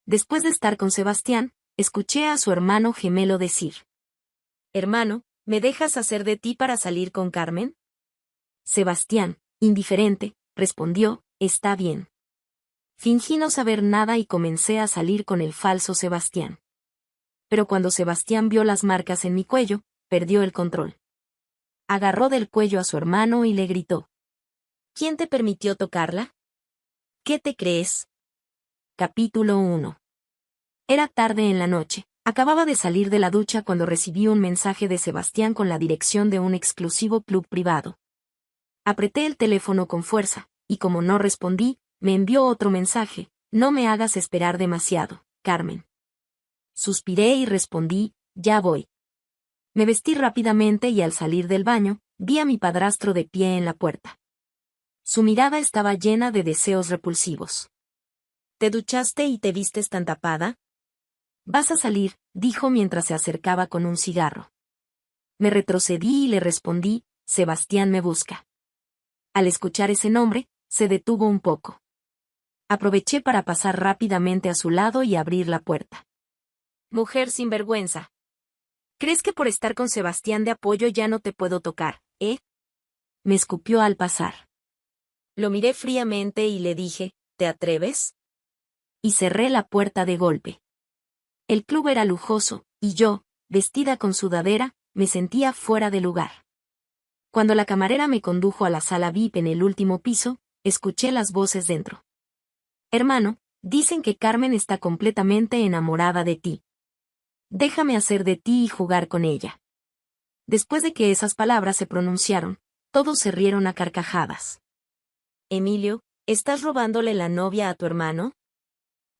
Después de estar con Sebastián, escuché a su hermano gemelo decir: «Hermano, ¿me dejas hacer de ti para salir con Carmen?». Sebastián, indiferente, respondió: «Está bien». Fingí no saber nada y comencé a salir con el falso Sebastián. Pero cuando Sebastián vio las marcas en mi cuello, perdió el control. Agarró del cuello a su hermano y le gritó: «¿Quién te permitió tocarla? ¿Qué te crees?». Capítulo 1. Era tarde en la noche. Acababa de salir de la ducha cuando recibí un mensaje de Sebastián con la dirección de un exclusivo club privado. Apreté el teléfono con fuerza, y como no respondí, me envió otro mensaje: «No me hagas esperar demasiado, Carmen». Suspiré y respondí: «Ya voy». Me vestí rápidamente y al salir del baño, vi a mi padrastro de pie en la puerta. Su mirada estaba llena de deseos repulsivos. «¿Te duchaste y te vistes tan tapada?». «Vas a salir», dijo mientras se acercaba con un cigarro. Me retrocedí y le respondí: «Sebastián me busca». Al escuchar ese nombre, se detuvo un poco. Aproveché para pasar rápidamente a su lado y abrir la puerta. «Mujer sinvergüenza. ¿Crees que por estar con Sebastián de apoyo ya no te puedo tocar, eh?». Me escupió al pasar. Lo miré fríamente y le dije: «¿Te atreves?». Y cerré la puerta de golpe. El club era lujoso, y yo, vestida con sudadera, me sentía fuera de lugar. Cuando la camarera me condujo a la sala VIP en el último piso, escuché las voces dentro. «Hermano, dicen que Carmen está completamente enamorada de ti. Déjame hacer de ti y jugar con ella». Después de que esas palabras se pronunciaron, todos se rieron a carcajadas. «Emilio, ¿estás robándole la novia a tu hermano?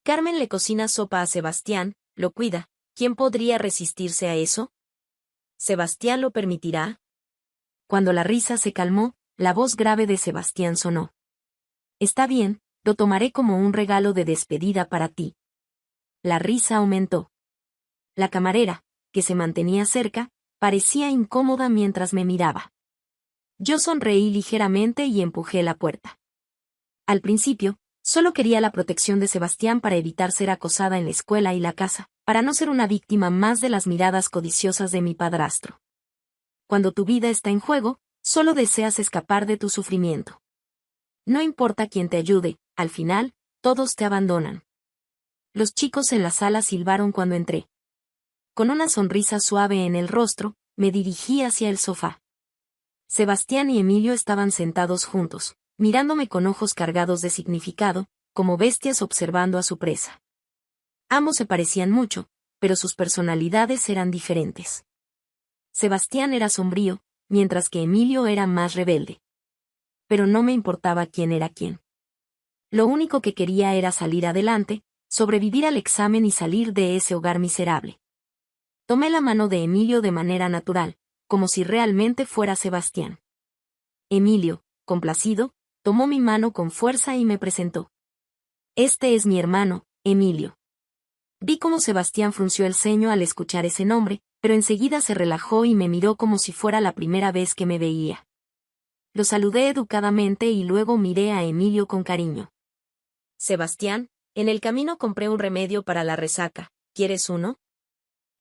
Carmen le cocina sopa a Sebastián, lo cuida, ¿quién podría resistirse a eso? ¿Sebastián lo permitirá?». Cuando la risa se calmó, la voz grave de Sebastián sonó: «Está bien, lo tomaré como un regalo de despedida para ti». La risa aumentó. La camarera, que se mantenía cerca, parecía incómoda mientras me miraba. Yo sonreí ligeramente y empujé la puerta. Al principio, solo quería la protección de Sebastián para evitar ser acosada en la escuela y la casa, para no ser una víctima más de las miradas codiciosas de mi padrastro. Cuando tu vida está en juego, solo deseas escapar de tu sufrimiento. No importa quién te ayude, al final, todos te abandonan. Los chicos en la sala silbaron cuando entré. Con una sonrisa suave en el rostro, me dirigí hacia el sofá. Sebastián y Emilio estaban sentados juntos, mirándome con ojos cargados de significado, como bestias observando a su presa. Ambos se parecían mucho, pero sus personalidades eran diferentes. Sebastián era sombrío, mientras que Emilio era más rebelde. Pero no me importaba quién era quién. Lo único que quería era salir adelante, sobrevivir al examen y salir de ese hogar miserable. Tomé la mano de Emilio de manera natural, como si realmente fuera Sebastián. Emilio, complacido, tomó mi mano con fuerza y me presentó: «Este es mi hermano, Emilio». Vi cómo Sebastián frunció el ceño al escuchar ese nombre, pero enseguida se relajó y me miró como si fuera la primera vez que me veía. Lo saludé educadamente y luego miré a Emilio con cariño. «Sebastián, en el camino compré un remedio para la resaca, ¿quieres uno?».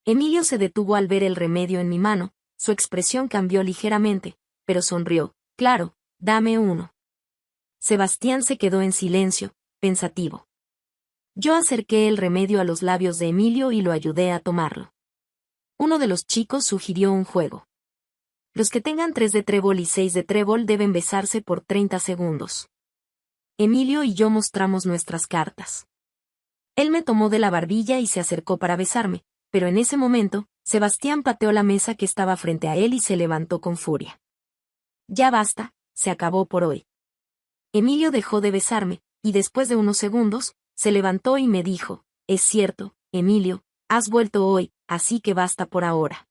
Emilio se detuvo al ver el remedio en mi mano, su expresión cambió ligeramente, pero sonrió: «Claro, dame uno». Sebastián se quedó en silencio, pensativo. Yo acerqué el remedio a los labios de Emilio y lo ayudé a tomarlo. Uno de los chicos sugirió un juego. Los que tengan 3 de trébol y 6 de trébol deben besarse por 30 segundos. Emilio y yo mostramos nuestras cartas. Él me tomó de la barbilla y se acercó para besarme, pero en ese momento, Sebastián pateó la mesa que estaba frente a él y se levantó con furia. «Ya basta, se acabó por hoy». Emilio dejó de besarme, y después de unos segundos, se levantó y me dijo: «Es cierto, Emilio, has vuelto hoy, así que basta por ahora».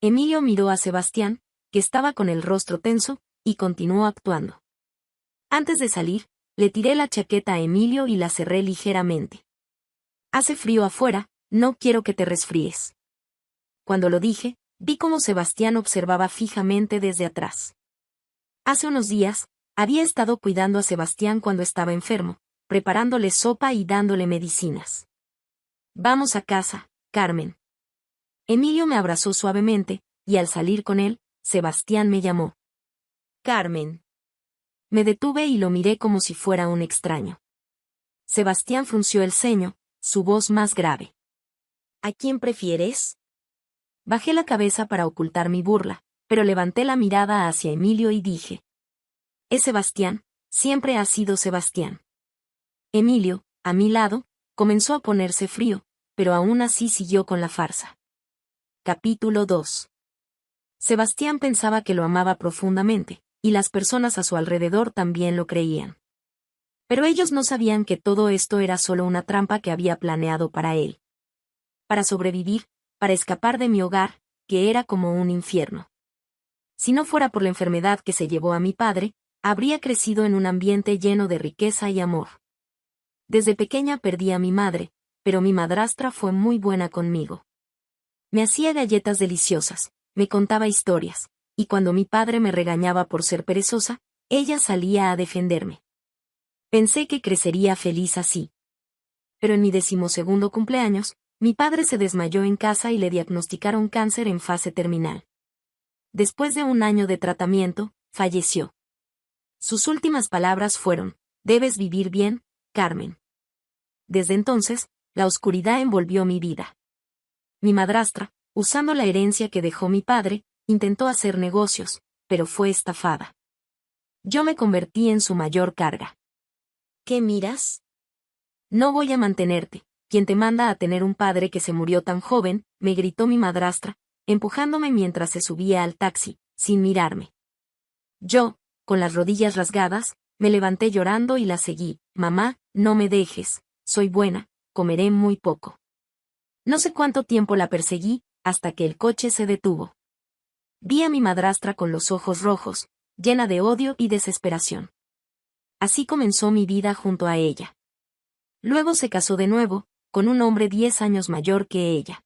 Emilio miró a Sebastián, que estaba con el rostro tenso, y continuó actuando. Antes de salir, le tiré la chaqueta a Emilio y la cerré ligeramente. «Hace frío afuera, no quiero que te resfríes». Cuando lo dije, vi cómo Sebastián observaba fijamente desde atrás. Hace unos días, había estado cuidando a Sebastián cuando estaba enfermo, preparándole sopa y dándole medicinas. Vamos a casa, Carmen. Emilio me abrazó suavemente, y al salir con él, Sebastián me llamó. Carmen. Me detuve y lo miré como si fuera un extraño. Sebastián frunció el ceño, su voz más grave. ¿A quién prefieres? Bajé la cabeza para ocultar mi burla, pero levanté la mirada hacia Emilio y dije. Es Sebastián, siempre ha sido Sebastián. Emilio, a mi lado, comenzó a ponerse frío, pero aún así siguió con la farsa. Capítulo 2. Sebastián pensaba que lo amaba profundamente, y las personas a su alrededor también lo creían. Pero ellos no sabían que todo esto era solo una trampa que había planeado para él. Para sobrevivir, para escapar de mi hogar, que era como un infierno. Si no fuera por la enfermedad que se llevó a mi padre, habría crecido en un ambiente lleno de riqueza y amor. Desde pequeña perdí a mi madre, pero mi madrastra fue muy buena conmigo. Me hacía galletas deliciosas, me contaba historias, y cuando mi padre me regañaba por ser perezosa, ella salía a defenderme. Pensé que crecería feliz así. Pero en mi 12º cumpleaños, mi padre se desmayó en casa y le diagnosticaron cáncer en fase terminal. Después de un año de tratamiento, falleció. Sus últimas palabras fueron, «Debes vivir bien, Carmen». Desde entonces, la oscuridad envolvió mi vida. Mi madrastra, usando la herencia que dejó mi padre, intentó hacer negocios, pero fue estafada. Yo me convertí en su mayor carga. ¿Qué miras? No voy a mantenerte. ¿Quién te manda a tener un padre que se murió tan joven?, me gritó mi madrastra, empujándome mientras se subía al taxi, sin mirarme. Yo, con las rodillas rasgadas, me levanté llorando y la seguí. Mamá, no me dejes, soy buena, comeré muy poco. No sé cuánto tiempo la perseguí, hasta que el coche se detuvo. Vi a mi madrastra con los ojos rojos, llena de odio y desesperación. Así comenzó mi vida junto a ella. Luego se casó de nuevo, con un hombre 10 años mayor que ella.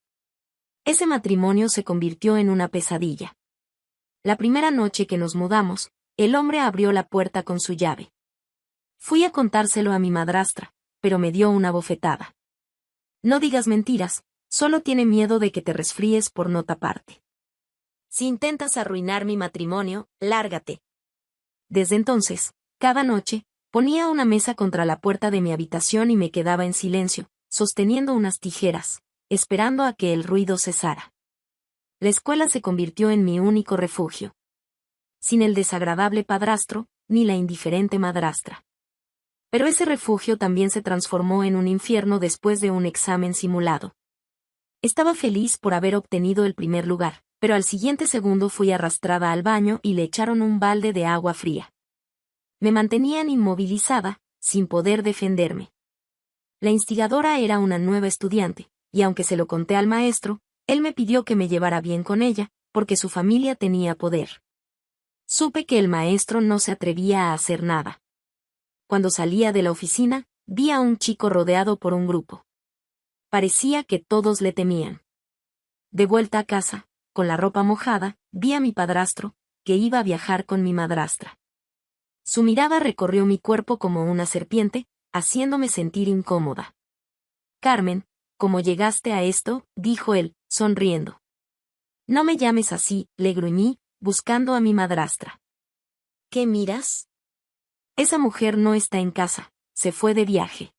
Ese matrimonio se convirtió en una pesadilla. La primera noche que nos mudamos, el hombre abrió la puerta con su llave. Fui a contárselo a mi madrastra, pero me dio una bofetada. No digas mentiras, solo tiene miedo de que te resfríes por no taparte. Si intentas arruinar mi matrimonio, lárgate. Desde entonces, cada noche, ponía una mesa contra la puerta de mi habitación y me quedaba en silencio, sosteniendo unas tijeras, esperando a que el ruido cesara. La escuela se convirtió en mi único refugio. Sin el desagradable padrastro, ni la indiferente madrastra. Pero ese refugio también se transformó en un infierno después de un examen simulado. Estaba feliz por haber obtenido el primer lugar, pero al siguiente segundo fui arrastrada al baño y le echaron un balde de agua fría. Me mantenían inmovilizada, sin poder defenderme. La instigadora era una nueva estudiante, y aunque se lo conté al maestro, él me pidió que me llevara bien con ella, porque su familia tenía poder. Supe que el maestro no se atrevía a hacer nada. Cuando salía de la oficina, vi a un chico rodeado por un grupo. Parecía que todos le temían. De vuelta a casa, con la ropa mojada, vi a mi padrastro, que iba a viajar con mi madrastra. Su mirada recorrió mi cuerpo como una serpiente, haciéndome sentir incómoda. Carmen, ¿cómo llegaste a esto?, dijo él, sonriendo. No me llames así, le gruñí, buscando a mi madrastra. ¿Qué miras? Esa mujer no está en casa, se fue de viaje.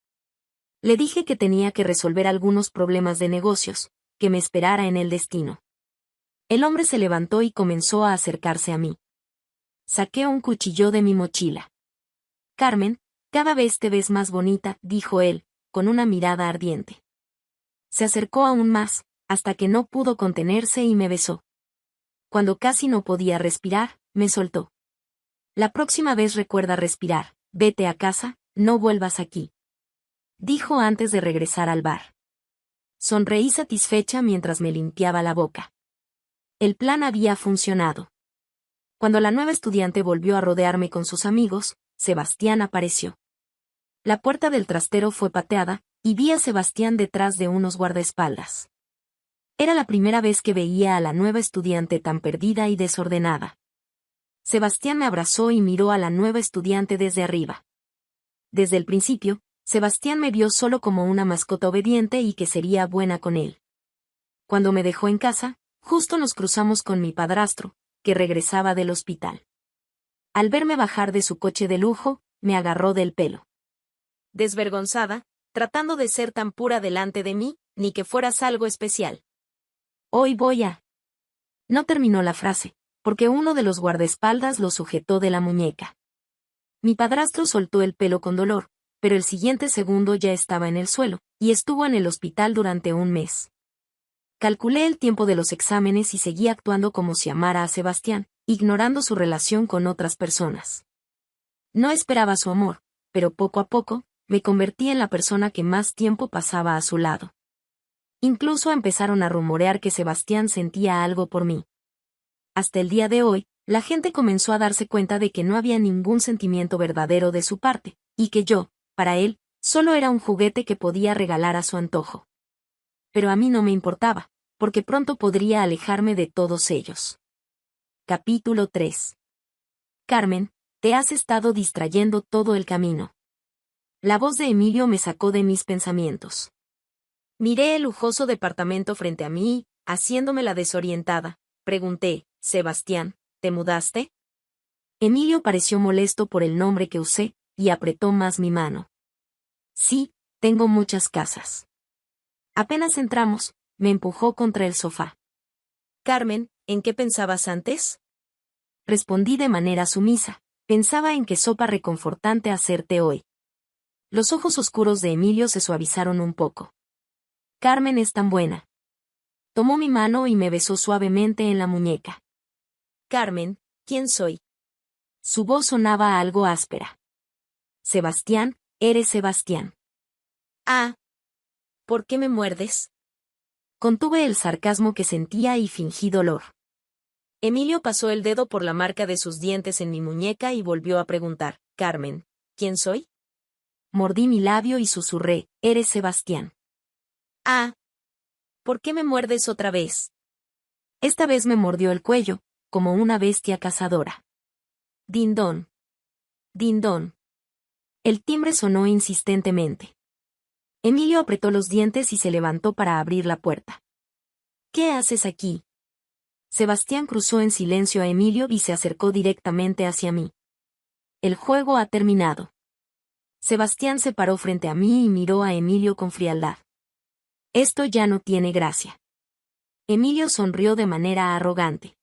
Le dije que tenía que resolver algunos problemas de negocios, que me esperara en el destino. El hombre se levantó y comenzó a acercarse a mí. Saqué un cuchillo de mi mochila. Carmen, cada vez te ves más bonita, dijo él, con una mirada ardiente. Se acercó aún más, hasta que no pudo contenerse y me besó. Cuando casi no podía respirar, me soltó. La próxima vez recuerda respirar, vete a casa, no vuelvas aquí. Dijo antes de regresar al bar. Sonreí satisfecha mientras me limpiaba la boca. El plan había funcionado. Cuando la nueva estudiante volvió a rodearme con sus amigos, Sebastián apareció. La puerta del trastero fue pateada, y vi a Sebastián detrás de unos guardaespaldas. Era la primera vez que veía a la nueva estudiante tan perdida y desordenada. Sebastián me abrazó y miró a la nueva estudiante desde arriba. Desde el principio, Sebastián me vio solo como una mascota obediente y que sería buena con él. Cuando me dejó en casa, justo nos cruzamos con mi padrastro, que regresaba del hospital. Al verme bajar de su coche de lujo, me agarró del pelo. Desvergonzada, tratando de ser tan pura delante de mí, ni que fueras algo especial. Hoy voy a... No terminó la frase, porque uno de los guardaespaldas lo sujetó de la muñeca. Mi padrastro soltó el pelo con dolor, pero el siguiente segundo ya estaba en el suelo, y estuvo en el hospital durante un mes. Calculé el tiempo de los exámenes y seguí actuando como si amara a Sebastián, ignorando su relación con otras personas. No esperaba su amor, pero poco a poco, me convertí en la persona que más tiempo pasaba a su lado. Incluso empezaron a rumorear que Sebastián sentía algo por mí. Hasta el día de hoy, la gente comenzó a darse cuenta de que no había ningún sentimiento verdadero de su parte, y que yo, para él, solo era un juguete que podía regalar a su antojo. Pero a mí no me importaba, porque pronto podría alejarme de todos ellos. Capítulo 3. Carmen, te has estado distrayendo todo el camino. La voz de Emilio me sacó de mis pensamientos. Miré el lujoso departamento frente a mí, haciéndome la desorientada. Pregunté, Sebastián, ¿te mudaste? Emilio pareció molesto por el nombre que usé, y apretó más mi mano. Sí, tengo muchas casas. Apenas entramos, me empujó contra el sofá. Carmen, ¿en qué pensabas antes? Respondí de manera sumisa. Pensaba en qué sopa reconfortante hacerte hoy. Los ojos oscuros de Emilio se suavizaron un poco. Carmen es tan buena. Tomó mi mano y me besó suavemente en la muñeca. Carmen, ¿quién soy? Su voz sonaba algo áspera. Sebastián, eres Sebastián. Ah. ¿Por qué me muerdes? Contuve el sarcasmo que sentía y fingí dolor. Emilio pasó el dedo por la marca de sus dientes en mi muñeca y volvió a preguntar, Carmen, ¿quién soy? Mordí mi labio y susurré, eres Sebastián. Ah. ¿Por qué me muerdes otra vez? Esta vez me mordió el cuello, como una bestia cazadora. Dindón. Dindón. El timbre sonó insistentemente. Emilio apretó los dientes y se levantó para abrir la puerta. ¿Qué haces aquí? Sebastián cruzó en silencio a Emilio y se acercó directamente hacia mí. El juego ha terminado. Sebastián se paró frente a mí y miró a Emilio con frialdad. Esto ya no tiene gracia. Emilio sonrió de manera arrogante.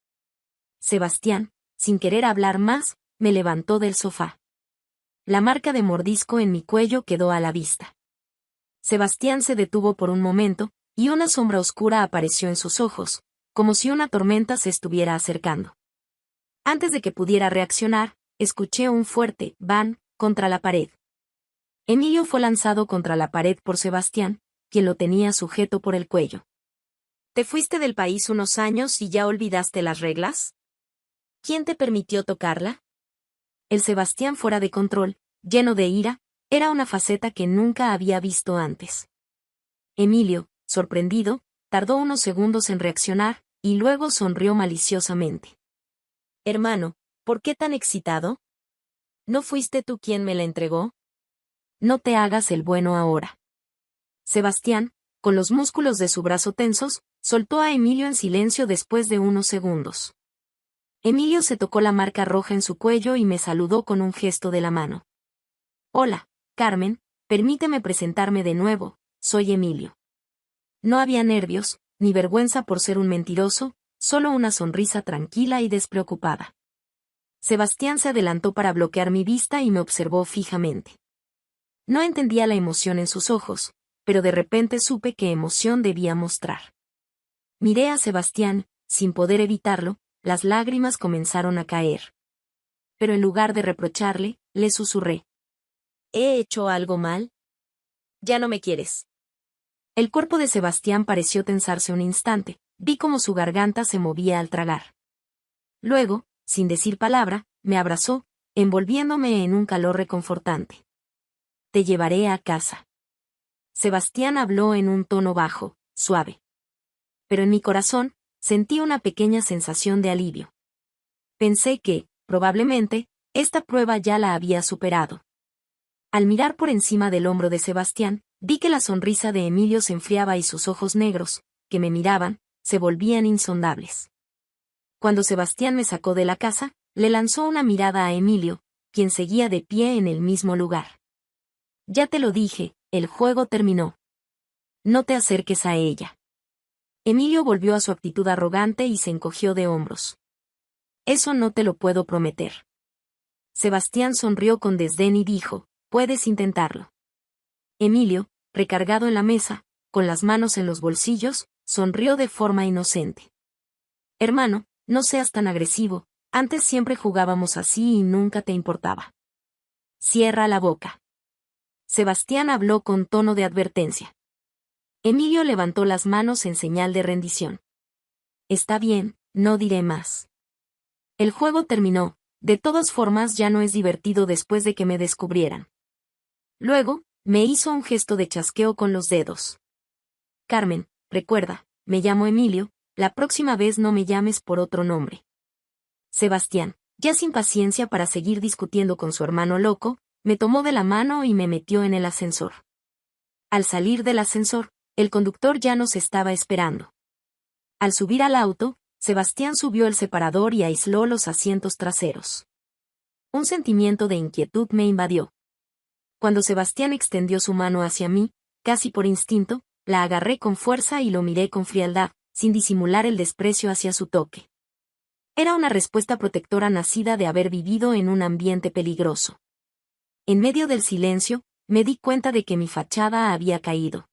Sebastián, sin querer hablar más, me levantó del sofá. La marca de mordisco en mi cuello quedó a la vista. Sebastián se detuvo por un momento, y una sombra oscura apareció en sus ojos, como si una tormenta se estuviera acercando. Antes de que pudiera reaccionar, escuché un fuerte «bam» contra la pared. Emilio fue lanzado contra la pared por Sebastián, quien lo tenía sujeto por el cuello. ¿Te fuiste del país unos años y ya olvidaste las reglas? ¿Quién te permitió tocarla? El Sebastián fuera de control, lleno de ira, era una faceta que nunca había visto antes. Emilio, sorprendido, tardó unos segundos en reaccionar, y luego sonrió maliciosamente. Hermano, ¿por qué tan excitado? ¿No fuiste tú quien me la entregó? No te hagas el bueno ahora. Sebastián, con los músculos de su brazo tensos, soltó a Emilio en silencio después de unos segundos. Emilio se tocó la marca roja en su cuello y me saludó con un gesto de la mano. Hola, Carmen, permíteme presentarme de nuevo, soy Emilio. No había nervios, ni vergüenza por ser un mentiroso, solo una sonrisa tranquila y despreocupada. Sebastián se adelantó para bloquear mi vista y me observó fijamente. No entendía la emoción en sus ojos, pero de repente supe qué emoción debía mostrar. Miré a Sebastián, sin poder evitarlo, las lágrimas comenzaron a caer. Pero en lugar de reprocharle, le susurré. ¿He hecho algo mal? Ya no me quieres. El cuerpo de Sebastián pareció tensarse un instante, vi cómo su garganta se movía al tragar. Luego, sin decir palabra, me abrazó, envolviéndome en un calor reconfortante. Te llevaré a casa. Sebastián habló en un tono bajo, suave. Pero en mi corazón, sentí una pequeña sensación de alivio. Pensé que, probablemente, esta prueba ya la había superado. Al mirar por encima del hombro de Sebastián, vi que la sonrisa de Emilio se enfriaba y sus ojos negros, que me miraban, se volvían insondables. Cuando Sebastián me sacó de la casa, le lanzó una mirada a Emilio, quien seguía de pie en el mismo lugar. Ya te lo dije, el juego terminó. No te acerques a ella. Emilio volvió a su actitud arrogante y se encogió de hombros. Eso no te lo puedo prometer. Sebastián sonrió con desdén y dijo, puedes intentarlo. Emilio, recargado en la mesa, con las manos en los bolsillos, sonrió de forma inocente. Hermano, no seas tan agresivo, antes siempre jugábamos así y nunca te importaba. Cierra la boca. Sebastián habló con tono de advertencia. Emilio levantó las manos en señal de rendición. Está bien, no diré más. El juego terminó, de todas formas ya no es divertido después de que me descubrieran. Luego, me hizo un gesto de chasqueo con los dedos. Carmen, recuerda, me llamo Emilio, la próxima vez no me llames por otro nombre. Sebastián, ya sin paciencia para seguir discutiendo con su hermano loco, me tomó de la mano y me metió en el ascensor. Al salir del ascensor, el conductor ya nos estaba esperando. Al subir al auto, Sebastián subió el separador y aisló los asientos traseros. Un sentimiento de inquietud me invadió. Cuando Sebastián extendió su mano hacia mí, casi por instinto, la agarré con fuerza y lo miré con frialdad, sin disimular el desprecio hacia su toque. Era una respuesta protectora nacida de haber vivido en un ambiente peligroso. En medio del silencio, me di cuenta de que mi fachada había caído.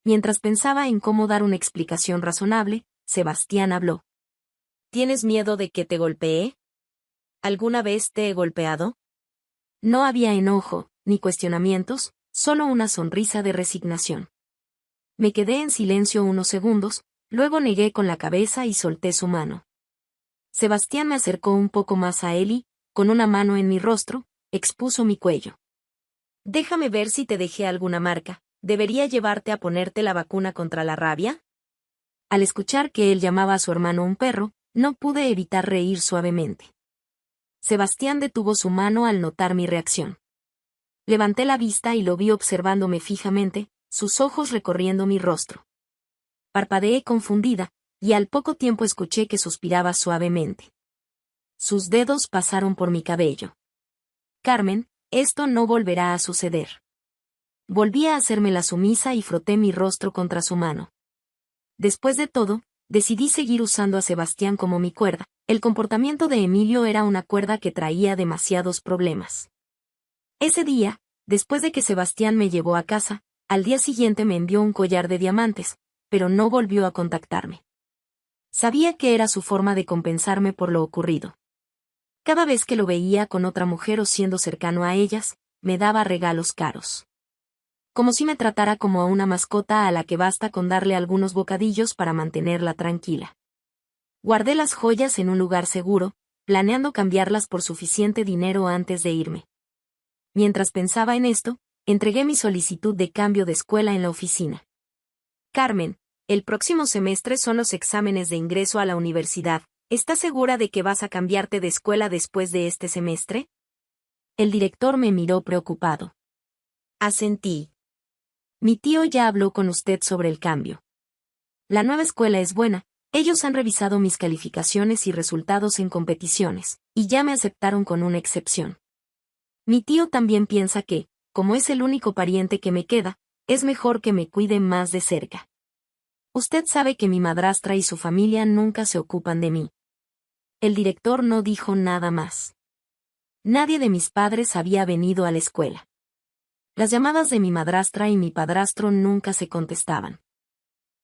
Mientras pensaba en cómo dar una explicación razonable, Sebastián habló. ¿Tienes miedo de que te golpee? ¿Alguna vez te he golpeado? No había enojo, ni cuestionamientos, solo una sonrisa de resignación. Me quedé en silencio unos segundos, luego negué con la cabeza y solté su mano. Sebastián me acercó un poco más a él y, con una mano en mi rostro, expuso mi cuello. Déjame ver si te dejé alguna marca. ¿Debería llevarte a ponerte la vacuna contra la rabia? Al escuchar que él llamaba a su hermano un perro, no pude evitar reír suavemente. Sebastián detuvo su mano al notar mi reacción. Levanté la vista y lo vi observándome fijamente, sus ojos recorriendo mi rostro. Parpadeé confundida, y al poco tiempo escuché que suspiraba suavemente. Sus dedos pasaron por mi cabello. Carmen, esto no volverá a suceder. Volví a hacerme la sumisa y froté mi rostro contra su mano. Después de todo, decidí seguir usando a Sebastián como mi cuerda. El comportamiento de Emilio era una cuerda que traía demasiados problemas. Ese día, después de que Sebastián me llevó a casa, al día siguiente me envió un collar de diamantes, pero no volvió a contactarme. Sabía que era su forma de compensarme por lo ocurrido. Cada vez que lo veía con otra mujer o siendo cercano a ellas, me daba regalos caros. Como si me tratara como a una mascota a la que basta con darle algunos bocadillos para mantenerla tranquila. Guardé las joyas en un lugar seguro, planeando cambiarlas por suficiente dinero antes de irme. Mientras pensaba en esto, entregué mi solicitud de cambio de escuela en la oficina. Carmen, el próximo semestre son los exámenes de ingreso a la universidad. ¿Estás segura de que vas a cambiarte de escuela después de este semestre? El director me miró preocupado. Asentí. Mi tío ya habló con usted sobre el cambio. La nueva escuela es buena, ellos han revisado mis calificaciones y resultados en competiciones, y ya me aceptaron con una excepción. Mi tío también piensa que, como es el único pariente que me queda, es mejor que me cuide más de cerca. Usted sabe que mi madrastra y su familia nunca se ocupan de mí. El director no dijo nada más. Nadie de mis padres había venido a la escuela. Las llamadas de mi madrastra y mi padrastro nunca se contestaban.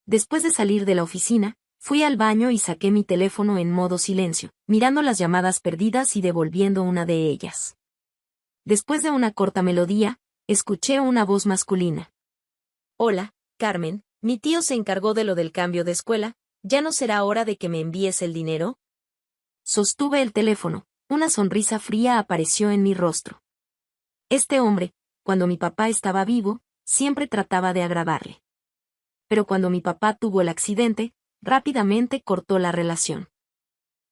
Después de salir de la oficina, fui al baño y saqué mi teléfono en modo silencio, mirando las llamadas perdidas y devolviendo una de ellas. Después de una corta melodía, escuché una voz masculina. Hola, Carmen, mi tío se encargó de lo del cambio de escuela, ¿ya no será hora de que me envíes el dinero? Sostuve el teléfono, una sonrisa fría apareció en mi rostro. Este hombre, cuando mi papá estaba vivo, siempre trataba de agradarle. Pero cuando mi papá tuvo el accidente, rápidamente cortó la relación.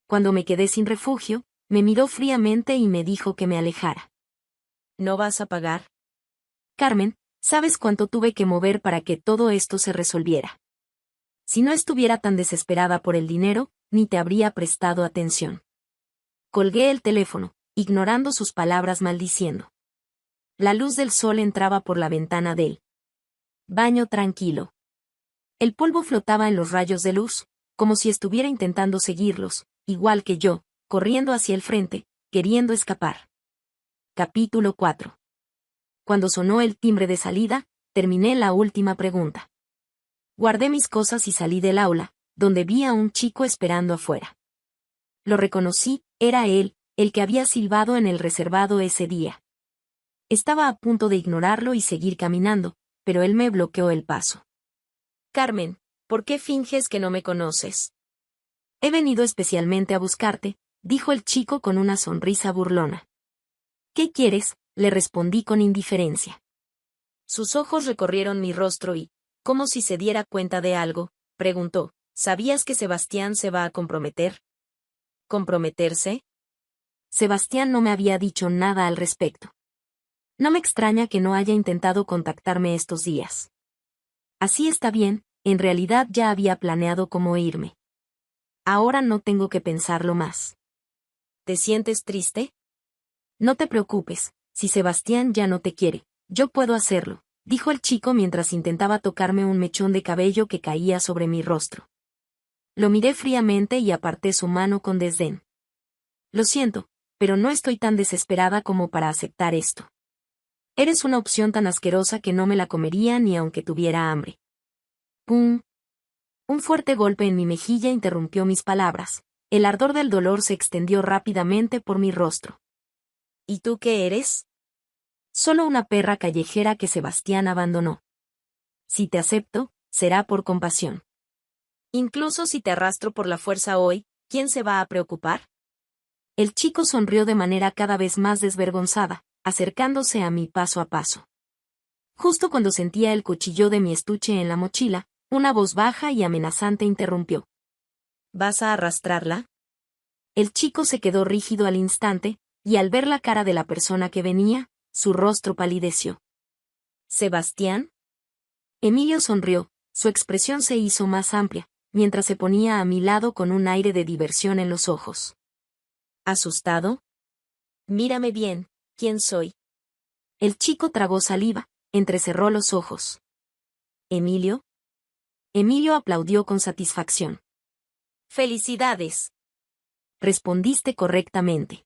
Cuando me quedé sin refugio, me miró fríamente y me dijo que me alejara. ¿No vas a pagar? Carmen, ¿sabes cuánto tuve que mover para que todo esto se resolviera? Si no estuviera tan desesperada por el dinero, ni te habría prestado atención. Colgué el teléfono, ignorando sus palabras maldiciendo. La luz del sol entraba por la ventana del baño tranquilo. El polvo flotaba en los rayos de luz, como si estuviera intentando seguirlos, igual que yo, corriendo hacia el frente, queriendo escapar. Capítulo 4. Cuando sonó el timbre de salida, terminé la última pregunta. Guardé mis cosas y salí del aula, donde vi a un chico esperando afuera. Lo reconocí, era él, el que había silbado en el reservado ese día. Estaba a punto de ignorarlo y seguir caminando, pero él me bloqueó el paso. Carmen, ¿por qué finges que no me conoces? He venido especialmente a buscarte, dijo el chico con una sonrisa burlona. ¿Qué quieres?, le respondí con indiferencia. Sus ojos recorrieron mi rostro y, como si se diera cuenta de algo, preguntó, ¿sabías que Sebastián se va a comprometer? ¿Comprometerse? Sebastián no me había dicho nada al respecto. No me extraña que no haya intentado contactarme estos días. Así está bien, en realidad ya había planeado cómo irme. Ahora no tengo que pensarlo más. ¿Te sientes triste? No te preocupes, si Sebastián ya no te quiere, yo puedo hacerlo, dijo el chico mientras intentaba tocarme un mechón de cabello que caía sobre mi rostro. Lo miré fríamente y aparté su mano con desdén. Lo siento, pero no estoy tan desesperada como para aceptar esto. Eres una opción tan asquerosa que no me la comería ni aunque tuviera hambre. ¡Pum! Un fuerte golpe en mi mejilla interrumpió mis palabras. El ardor del dolor se extendió rápidamente por mi rostro. ¿Y tú qué eres? Solo una perra callejera que Sebastián abandonó. Si te acepto, será por compasión. Incluso si te arrastro por la fuerza hoy, ¿quién se va a preocupar? El chico sonrió de manera cada vez más desvergonzada, acercándose a mí paso a paso. Justo cuando sentía el cuchillo de mi estuche en la mochila, una voz baja y amenazante interrumpió. ¿Vas a arrastrarla? El chico se quedó rígido al instante, y al ver la cara de la persona que venía, su rostro palideció. ¿Sebastián? Emilio sonrió, su expresión se hizo más amplia, mientras se ponía a mi lado con un aire de diversión en los ojos. ¿Asustado? Mírame bien, ¿quién soy? El chico tragó saliva, entrecerró los ojos. ¿Emilio? Emilio aplaudió con satisfacción. ¡Felicidades! Respondiste correctamente.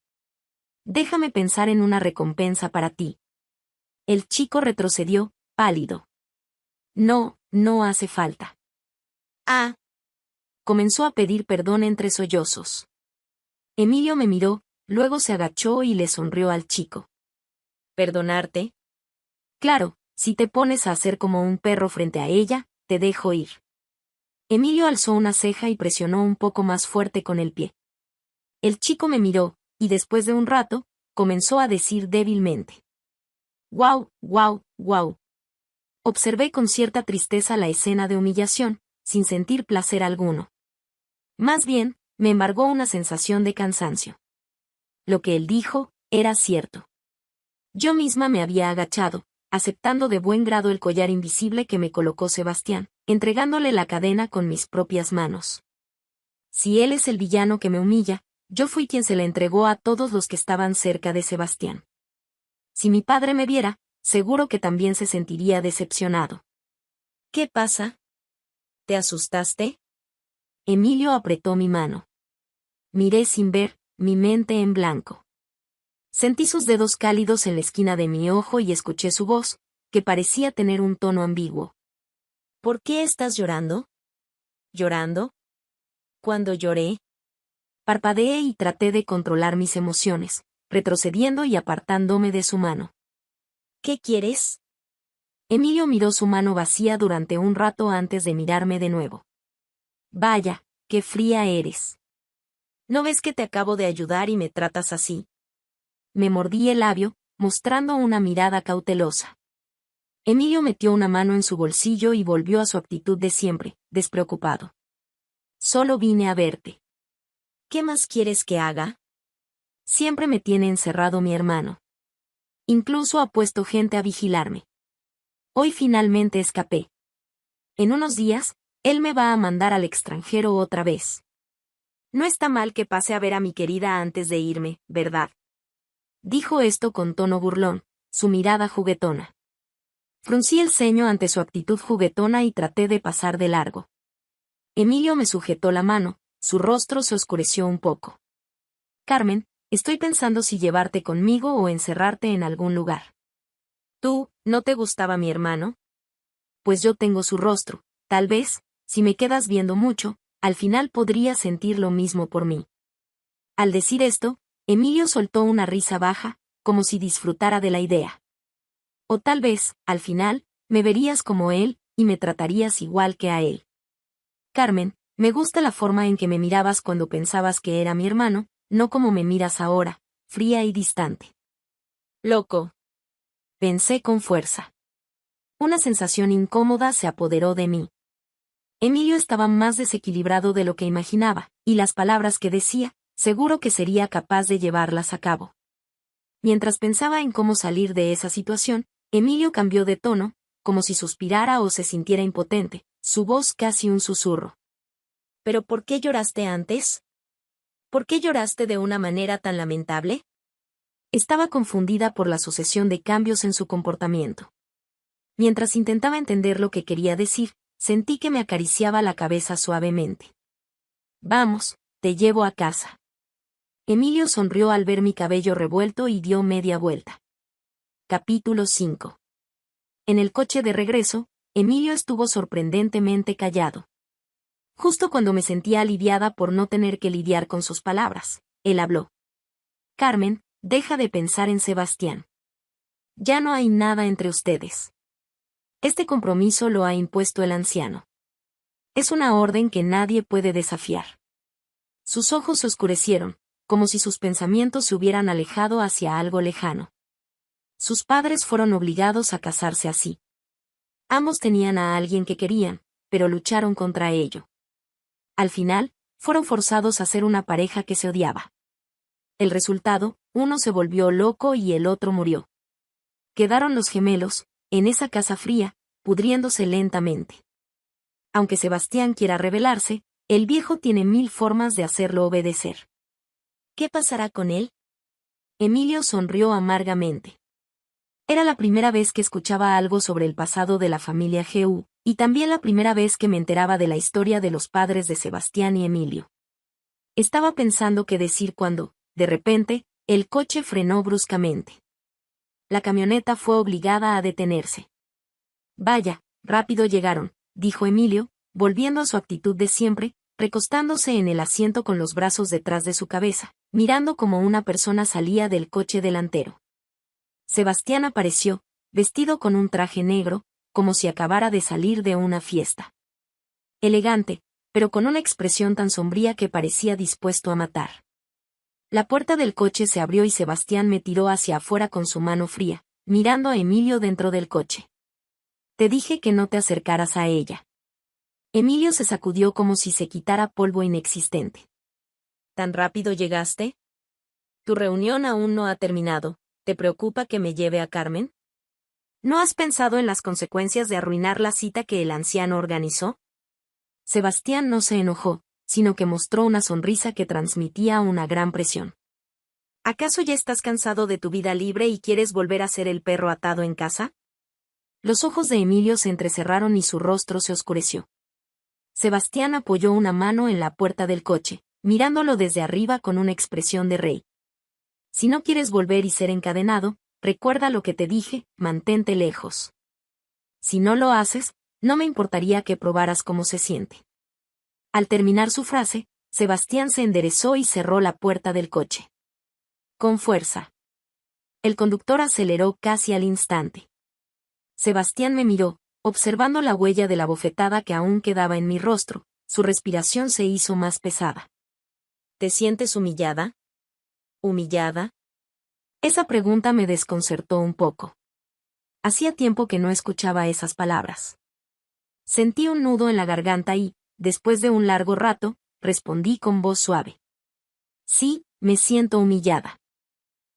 Déjame pensar en una recompensa para ti. El chico retrocedió, pálido. No, no hace falta. Ah. Comenzó a pedir perdón entre sollozos. Emilio me miró, luego se agachó y le sonrió al chico. ¿Perdonarte? Claro, si te pones a hacer como un perro frente a ella, te dejo ir. Emilio alzó una ceja y presionó un poco más fuerte con el pie. El chico me miró, y después de un rato, comenzó a decir débilmente. «Guau, guau, guau». Observé con cierta tristeza la escena de humillación, sin sentir placer alguno. Más bien, me embargó una sensación de cansancio. Lo que él dijo, era cierto. Yo misma me había agachado, aceptando de buen grado el collar invisible que me colocó Sebastián, entregándole la cadena con mis propias manos. Si él es el villano que me humilla, yo fui quien se la entregó a todos los que estaban cerca de Sebastián. Si mi padre me viera, seguro que también se sentiría decepcionado. ¿Qué pasa? ¿Te asustaste? Emilio apretó mi mano. Miré sin ver, mi mente en blanco. Sentí sus dedos cálidos en la esquina de mi ojo y escuché su voz, que parecía tener un tono ambiguo. ¿Por qué estás llorando? ¿Llorando? ¿Cuándo lloré? Parpadeé y traté de controlar mis emociones, retrocediendo y apartándome de su mano. ¿Qué quieres? Emilio miró su mano vacía durante un rato antes de mirarme de nuevo. Vaya, qué fría eres. ¿No ves que te acabo de ayudar y me tratas así? Me mordí el labio, mostrando una mirada cautelosa. Emilio metió una mano en su bolsillo y volvió a su actitud de siempre, despreocupado. Solo vine a verte. ¿Qué más quieres que haga? Siempre me tiene encerrado mi hermano. Incluso ha puesto gente a vigilarme. Hoy finalmente escapé. En unos días, él me va a mandar al extranjero otra vez. No está mal que pase a ver a mi querida antes de irme, ¿verdad? Dijo esto con tono burlón, su mirada juguetona. Fruncí el ceño ante su actitud juguetona y traté de pasar de largo. Emilio me sujetó la mano, su rostro se oscureció un poco. Carmen, estoy pensando si llevarte conmigo o encerrarte en algún lugar. ¿Tú, no te gustaba mi hermano? Pues yo tengo su rostro, tal vez, si me quedas viendo mucho, al final podrías sentir lo mismo por mí. Al decir esto, Emilio soltó una risa baja, como si disfrutara de la idea. O tal vez, al final, me verías como él, y me tratarías igual que a él. Carmen, me gusta la forma en que me mirabas cuando pensabas que era mi hermano, no como me miras ahora, fría y distante. Loco. Pensé con fuerza. Una sensación incómoda se apoderó de mí. Emilio estaba más desequilibrado de lo que imaginaba, y las palabras que decía, seguro que sería capaz de llevarlas a cabo. Mientras pensaba en cómo salir de esa situación, Emilio cambió de tono, como si suspirara o se sintiera impotente, su voz casi un susurro. ¿Pero por qué lloraste antes? ¿Por qué lloraste de una manera tan lamentable? Estaba confundida por la sucesión de cambios en su comportamiento. Mientras intentaba entender lo que quería decir, sentí que me acariciaba la cabeza suavemente. Vamos, te llevo a casa. Emilio sonrió al ver mi cabello revuelto y dio media vuelta. Capítulo 5. En el coche de regreso, Emilio estuvo sorprendentemente callado. Justo cuando me sentía aliviada por no tener que lidiar con sus palabras, él habló. Carmen, deja de pensar en Sebastián. Ya no hay nada entre ustedes. Este compromiso lo ha impuesto el anciano. Es una orden que nadie puede desafiar. Sus ojos se oscurecieron, como si sus pensamientos se hubieran alejado hacia algo lejano. Sus padres fueron obligados a casarse así. Ambos tenían a alguien que querían, pero lucharon contra ello. Al final, fueron forzados a ser una pareja que se odiaba. El resultado, uno se volvió loco y el otro murió. Quedaron los gemelos, en esa casa fría, pudriéndose lentamente. Aunque Sebastián quiera rebelarse, el viejo tiene 1000 formas de hacerlo obedecer. ¿Qué pasará con él? Emilio sonrió amargamente. Era la primera vez que escuchaba algo sobre el pasado de la familia Gu, y también la primera vez que me enteraba de la historia de los padres de Sebastián y Emilio. Estaba pensando qué decir cuando, de repente, el coche frenó bruscamente. La camioneta fue obligada a detenerse. Vaya, rápido llegaron, dijo Emilio, volviendo a su actitud de siempre, recostándose en el asiento con los brazos detrás de su cabeza, mirando como una persona salía del coche delantero. Sebastián apareció, vestido con un traje negro, como si acabara de salir de una fiesta. Elegante, pero con una expresión tan sombría que parecía dispuesto a matar. La puerta del coche se abrió y Sebastián me tiró hacia afuera con su mano fría, mirando a Emilio dentro del coche. Te dije que no te acercaras a ella. Emilio se sacudió como si se quitara polvo inexistente. ¿Tan rápido llegaste? Tu reunión aún no ha terminado. ¿Te preocupa que me lleve a Carmen? ¿No has pensado en las consecuencias de arruinar la cita que el anciano organizó? Sebastián no se enojó, sino que mostró una sonrisa que transmitía una gran presión. ¿Acaso ya estás cansado de tu vida libre y quieres volver a ser el perro atado en casa? Los ojos de Emilio se entrecerraron y su rostro se oscureció. Sebastián apoyó una mano en la puerta del coche, mirándolo desde arriba con una expresión de rey. Si no quieres volver y ser encadenado, recuerda lo que te dije, mantente lejos. Si no lo haces, no me importaría que probaras cómo se siente. Al terminar su frase, Sebastián se enderezó y cerró la puerta del coche. Con fuerza. El conductor aceleró casi al instante. Sebastián me miró, observando la huella de la bofetada que aún quedaba en mi rostro, su respiración se hizo más pesada. ¿Te sientes humillada? ¿Humillada? Esa pregunta me desconcertó un poco. Hacía tiempo que no escuchaba esas palabras. Sentí un nudo en la garganta y, después de un largo rato, respondí con voz suave. Sí, me siento humillada.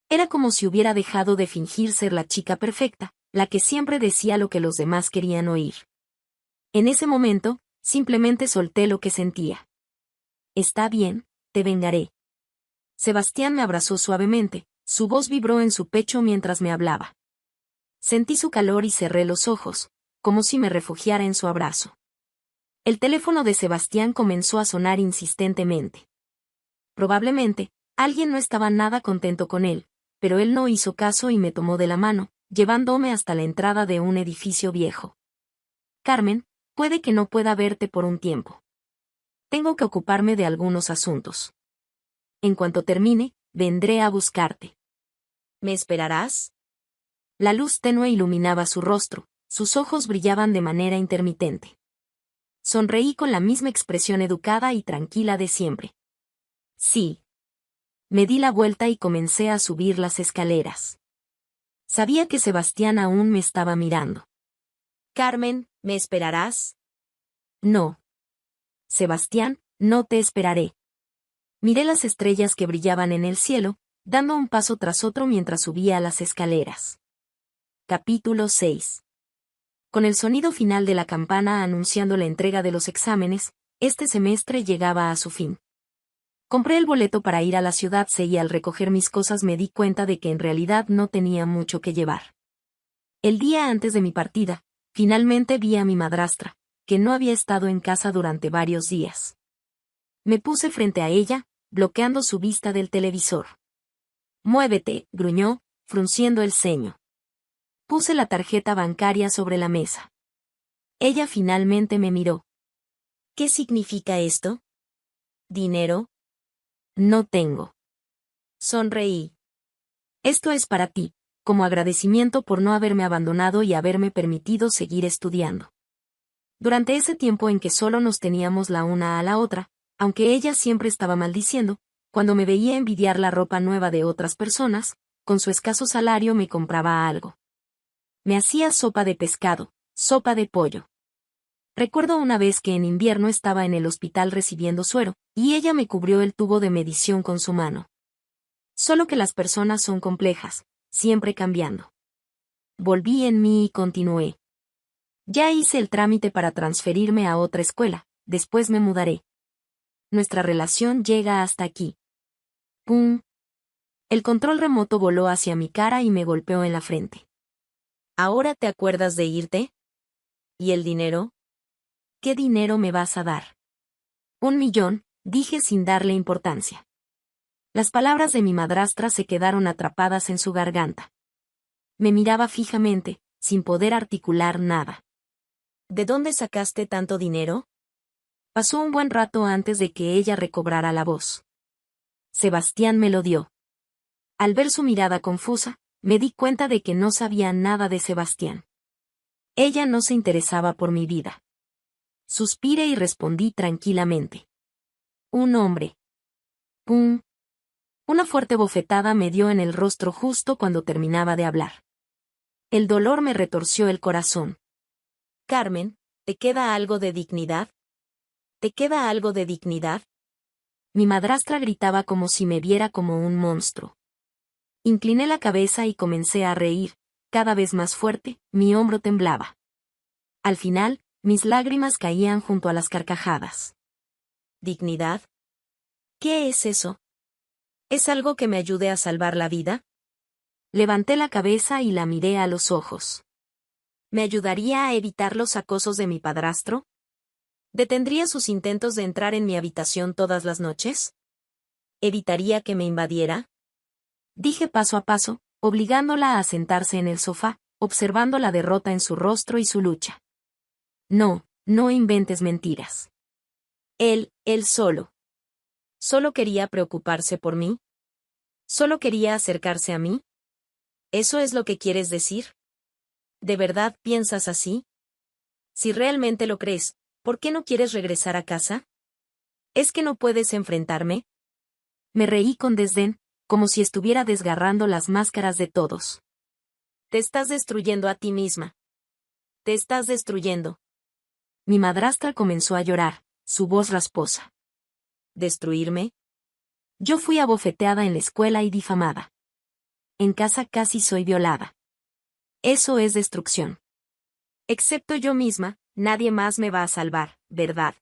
Era como si hubiera dejado de fingir ser la chica perfecta, la que siempre decía lo que los demás querían oír. En ese momento, simplemente solté lo que sentía. Está bien, te vengaré. Sebastián me abrazó suavemente, su voz vibró en su pecho mientras me hablaba. Sentí su calor y cerré los ojos, como si me refugiara en su abrazo. El teléfono de Sebastián comenzó a sonar insistentemente. Probablemente, alguien no estaba nada contento con él, pero él no hizo caso y me tomó de la mano, llevándome hasta la entrada de un edificio viejo. Carmen, puede que no pueda verte por un tiempo. Tengo que ocuparme de algunos asuntos. En cuanto termine, vendré a buscarte. ¿Me esperarás? La luz tenue iluminaba su rostro, sus ojos brillaban de manera intermitente. Sonreí con la misma expresión educada y tranquila de siempre. Sí. Me di la vuelta y comencé a subir las escaleras. Sabía que Sebastián aún me estaba mirando. Carmen, ¿me esperarás? No. Sebastián, no te esperaré. Miré las estrellas que brillaban en el cielo, dando un paso tras otro mientras subía las escaleras. Capítulo 6. Con el sonido final de la campana anunciando la entrega de los exámenes, este semestre llegaba a su fin. Compré el boleto para ir a la ciudad y al recoger mis cosas me di cuenta de que en realidad no tenía mucho que llevar. El día antes de mi partida, finalmente vi a mi madrastra, que no había estado en casa durante varios días. Me puse frente a ella, bloqueando su vista del televisor. Muévete, gruñó, frunciendo el ceño. Puse la tarjeta bancaria sobre la mesa. Ella finalmente me miró. ¿Qué significa esto? ¿Dinero? No tengo. Sonreí. Esto es para ti, como agradecimiento por no haberme abandonado y haberme permitido seguir estudiando. Durante ese tiempo en que solo nos teníamos la una a la otra, aunque ella siempre estaba maldiciendo, cuando me veía envidiar la ropa nueva de otras personas, con su escaso salario me compraba algo. Me hacía sopa de pescado, sopa de pollo. Recuerdo una vez que en invierno estaba en el hospital recibiendo suero, y ella me cubrió el tubo de medición con su mano. Solo que las personas son complejas, siempre cambiando. Volví en mí y continué. Ya hice el trámite para transferirme a otra escuela, después me mudaré. Nuestra relación llega hasta aquí. ¡Pum! El control remoto voló hacia mi cara y me golpeó en la frente. ¿Ahora te acuerdas de irte? ¿Y el dinero? ¿Qué dinero me vas a dar? 1 millón, dije sin darle importancia. Las palabras de mi madrastra se quedaron atrapadas en su garganta. Me miraba fijamente, sin poder articular nada. ¿De dónde sacaste tanto dinero? Pasó un buen rato antes de que ella recobrara la voz. Sebastián me lo dio. Al ver su mirada confusa, me di cuenta de que no sabía nada de Sebastián. Ella no se interesaba por mi vida. Suspiré y respondí tranquilamente. Un hombre. ¡Pum! Una fuerte bofetada me dio en el rostro justo cuando terminaba de hablar. El dolor me retorció el corazón. Carmen, ¿te queda algo de dignidad? ¿Te queda algo de dignidad? Mi madrastra gritaba como si me viera como un monstruo. Incliné la cabeza y comencé a reír, cada vez más fuerte, mi hombro temblaba. Al final, mis lágrimas caían junto a las carcajadas. ¿Dignidad? ¿Qué es eso? ¿Es algo que me ayude a salvar la vida? Levanté la cabeza y la miré a los ojos. ¿Me ayudaría a evitar los acosos de mi padrastro? ¿Detendría sus intentos de entrar en mi habitación todas las noches? ¿Evitaría que me invadiera? Dije paso a paso, obligándola a sentarse en el sofá, observando la derrota en su rostro y su lucha. No, no inventes mentiras. Él solo. ¿Solo quería preocuparse por mí? ¿Solo quería acercarse a mí? ¿Eso es lo que quieres decir? ¿De verdad piensas así? Si realmente lo crees, ¿por qué no quieres regresar a casa? ¿Es que no puedes enfrentarme? Me reí con desdén, como si estuviera desgarrando las máscaras de todos. Te estás destruyendo a ti misma. Te estás destruyendo. Mi madrastra comenzó a llorar, su voz rasposa. ¿Destruirme? Yo fui abofeteada en la escuela y difamada. En casa casi soy violada. Eso es destrucción. Excepto yo misma, nadie más me va a salvar, ¿verdad?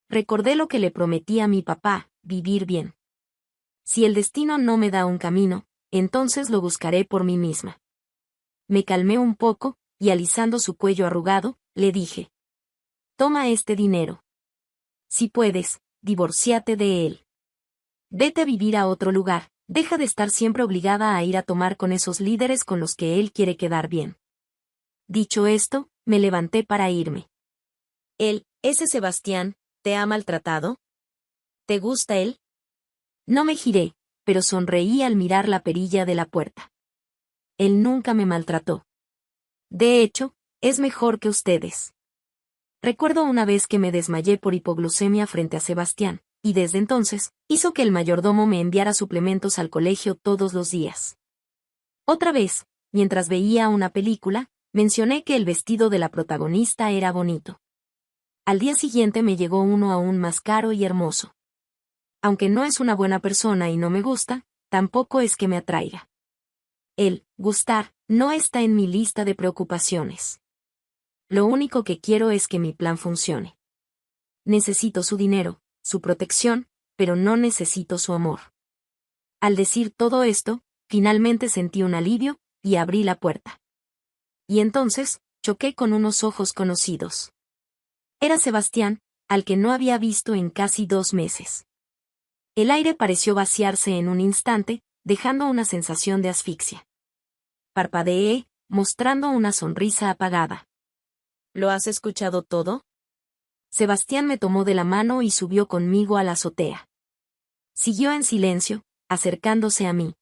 Recordé lo que le prometí a mi papá, vivir bien. Si el destino no me da un camino, entonces lo buscaré por mí misma. Me calmé un poco, y alisando su cuello arrugado, le dije: toma este dinero. Si puedes, divórciate de él. Vete a vivir a otro lugar, deja de estar siempre obligada a ir a tomar con esos líderes con los que él quiere quedar bien. Dicho esto, me levanté para irme. Ese Sebastián, ¿te ha maltratado? ¿Te gusta él? No me giré, pero sonreí al mirar la perilla de la puerta. Él nunca me maltrató. De hecho, es mejor que ustedes. Recuerdo una vez que me desmayé por hipoglucemia frente a Sebastián, y desde entonces, hizo que el mayordomo me enviara suplementos al colegio todos los días. Otra vez, mientras veía una película, mencioné que el vestido de la protagonista era bonito. Al día siguiente me llegó uno aún más caro y hermoso. Aunque no es una buena persona y no me gusta, tampoco es que me atraiga. El gustar no está en mi lista de preocupaciones. Lo único que quiero es que mi plan funcione. Necesito su dinero, su protección, pero no necesito su amor. Al decir todo esto, finalmente sentí un alivio, y abrí la puerta. Y entonces, choqué con unos ojos conocidos. Era Sebastián, al que no había visto en casi 2 meses. El aire pareció vaciarse en un instante, dejando una sensación de asfixia. Parpadeé, mostrando una sonrisa apagada. ¿Lo has escuchado todo? Sebastián me tomó de la mano y subió conmigo a la azotea. Siguió en silencio, acercándose a mí.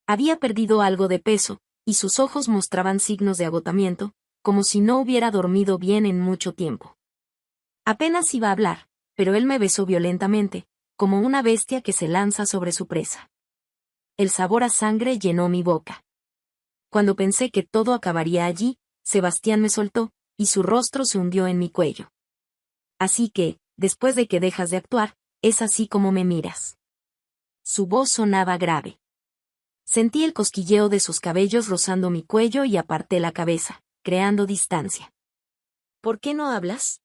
Había perdido algo de peso, y sus ojos mostraban signos de agotamiento, como si no hubiera dormido bien en mucho tiempo. Apenas iba a hablar, pero él me besó violentamente, como una bestia que se lanza sobre su presa. El sabor a sangre llenó mi boca. Cuando pensé que todo acabaría allí, Sebastián me soltó, y su rostro se hundió en mi cuello. Así que, después de que dejas de actuar, es así como me miras. Su voz sonaba grave. Sentí el cosquilleo de sus cabellos rozando mi cuello y aparté la cabeza, creando distancia. ¿Por qué no hablas?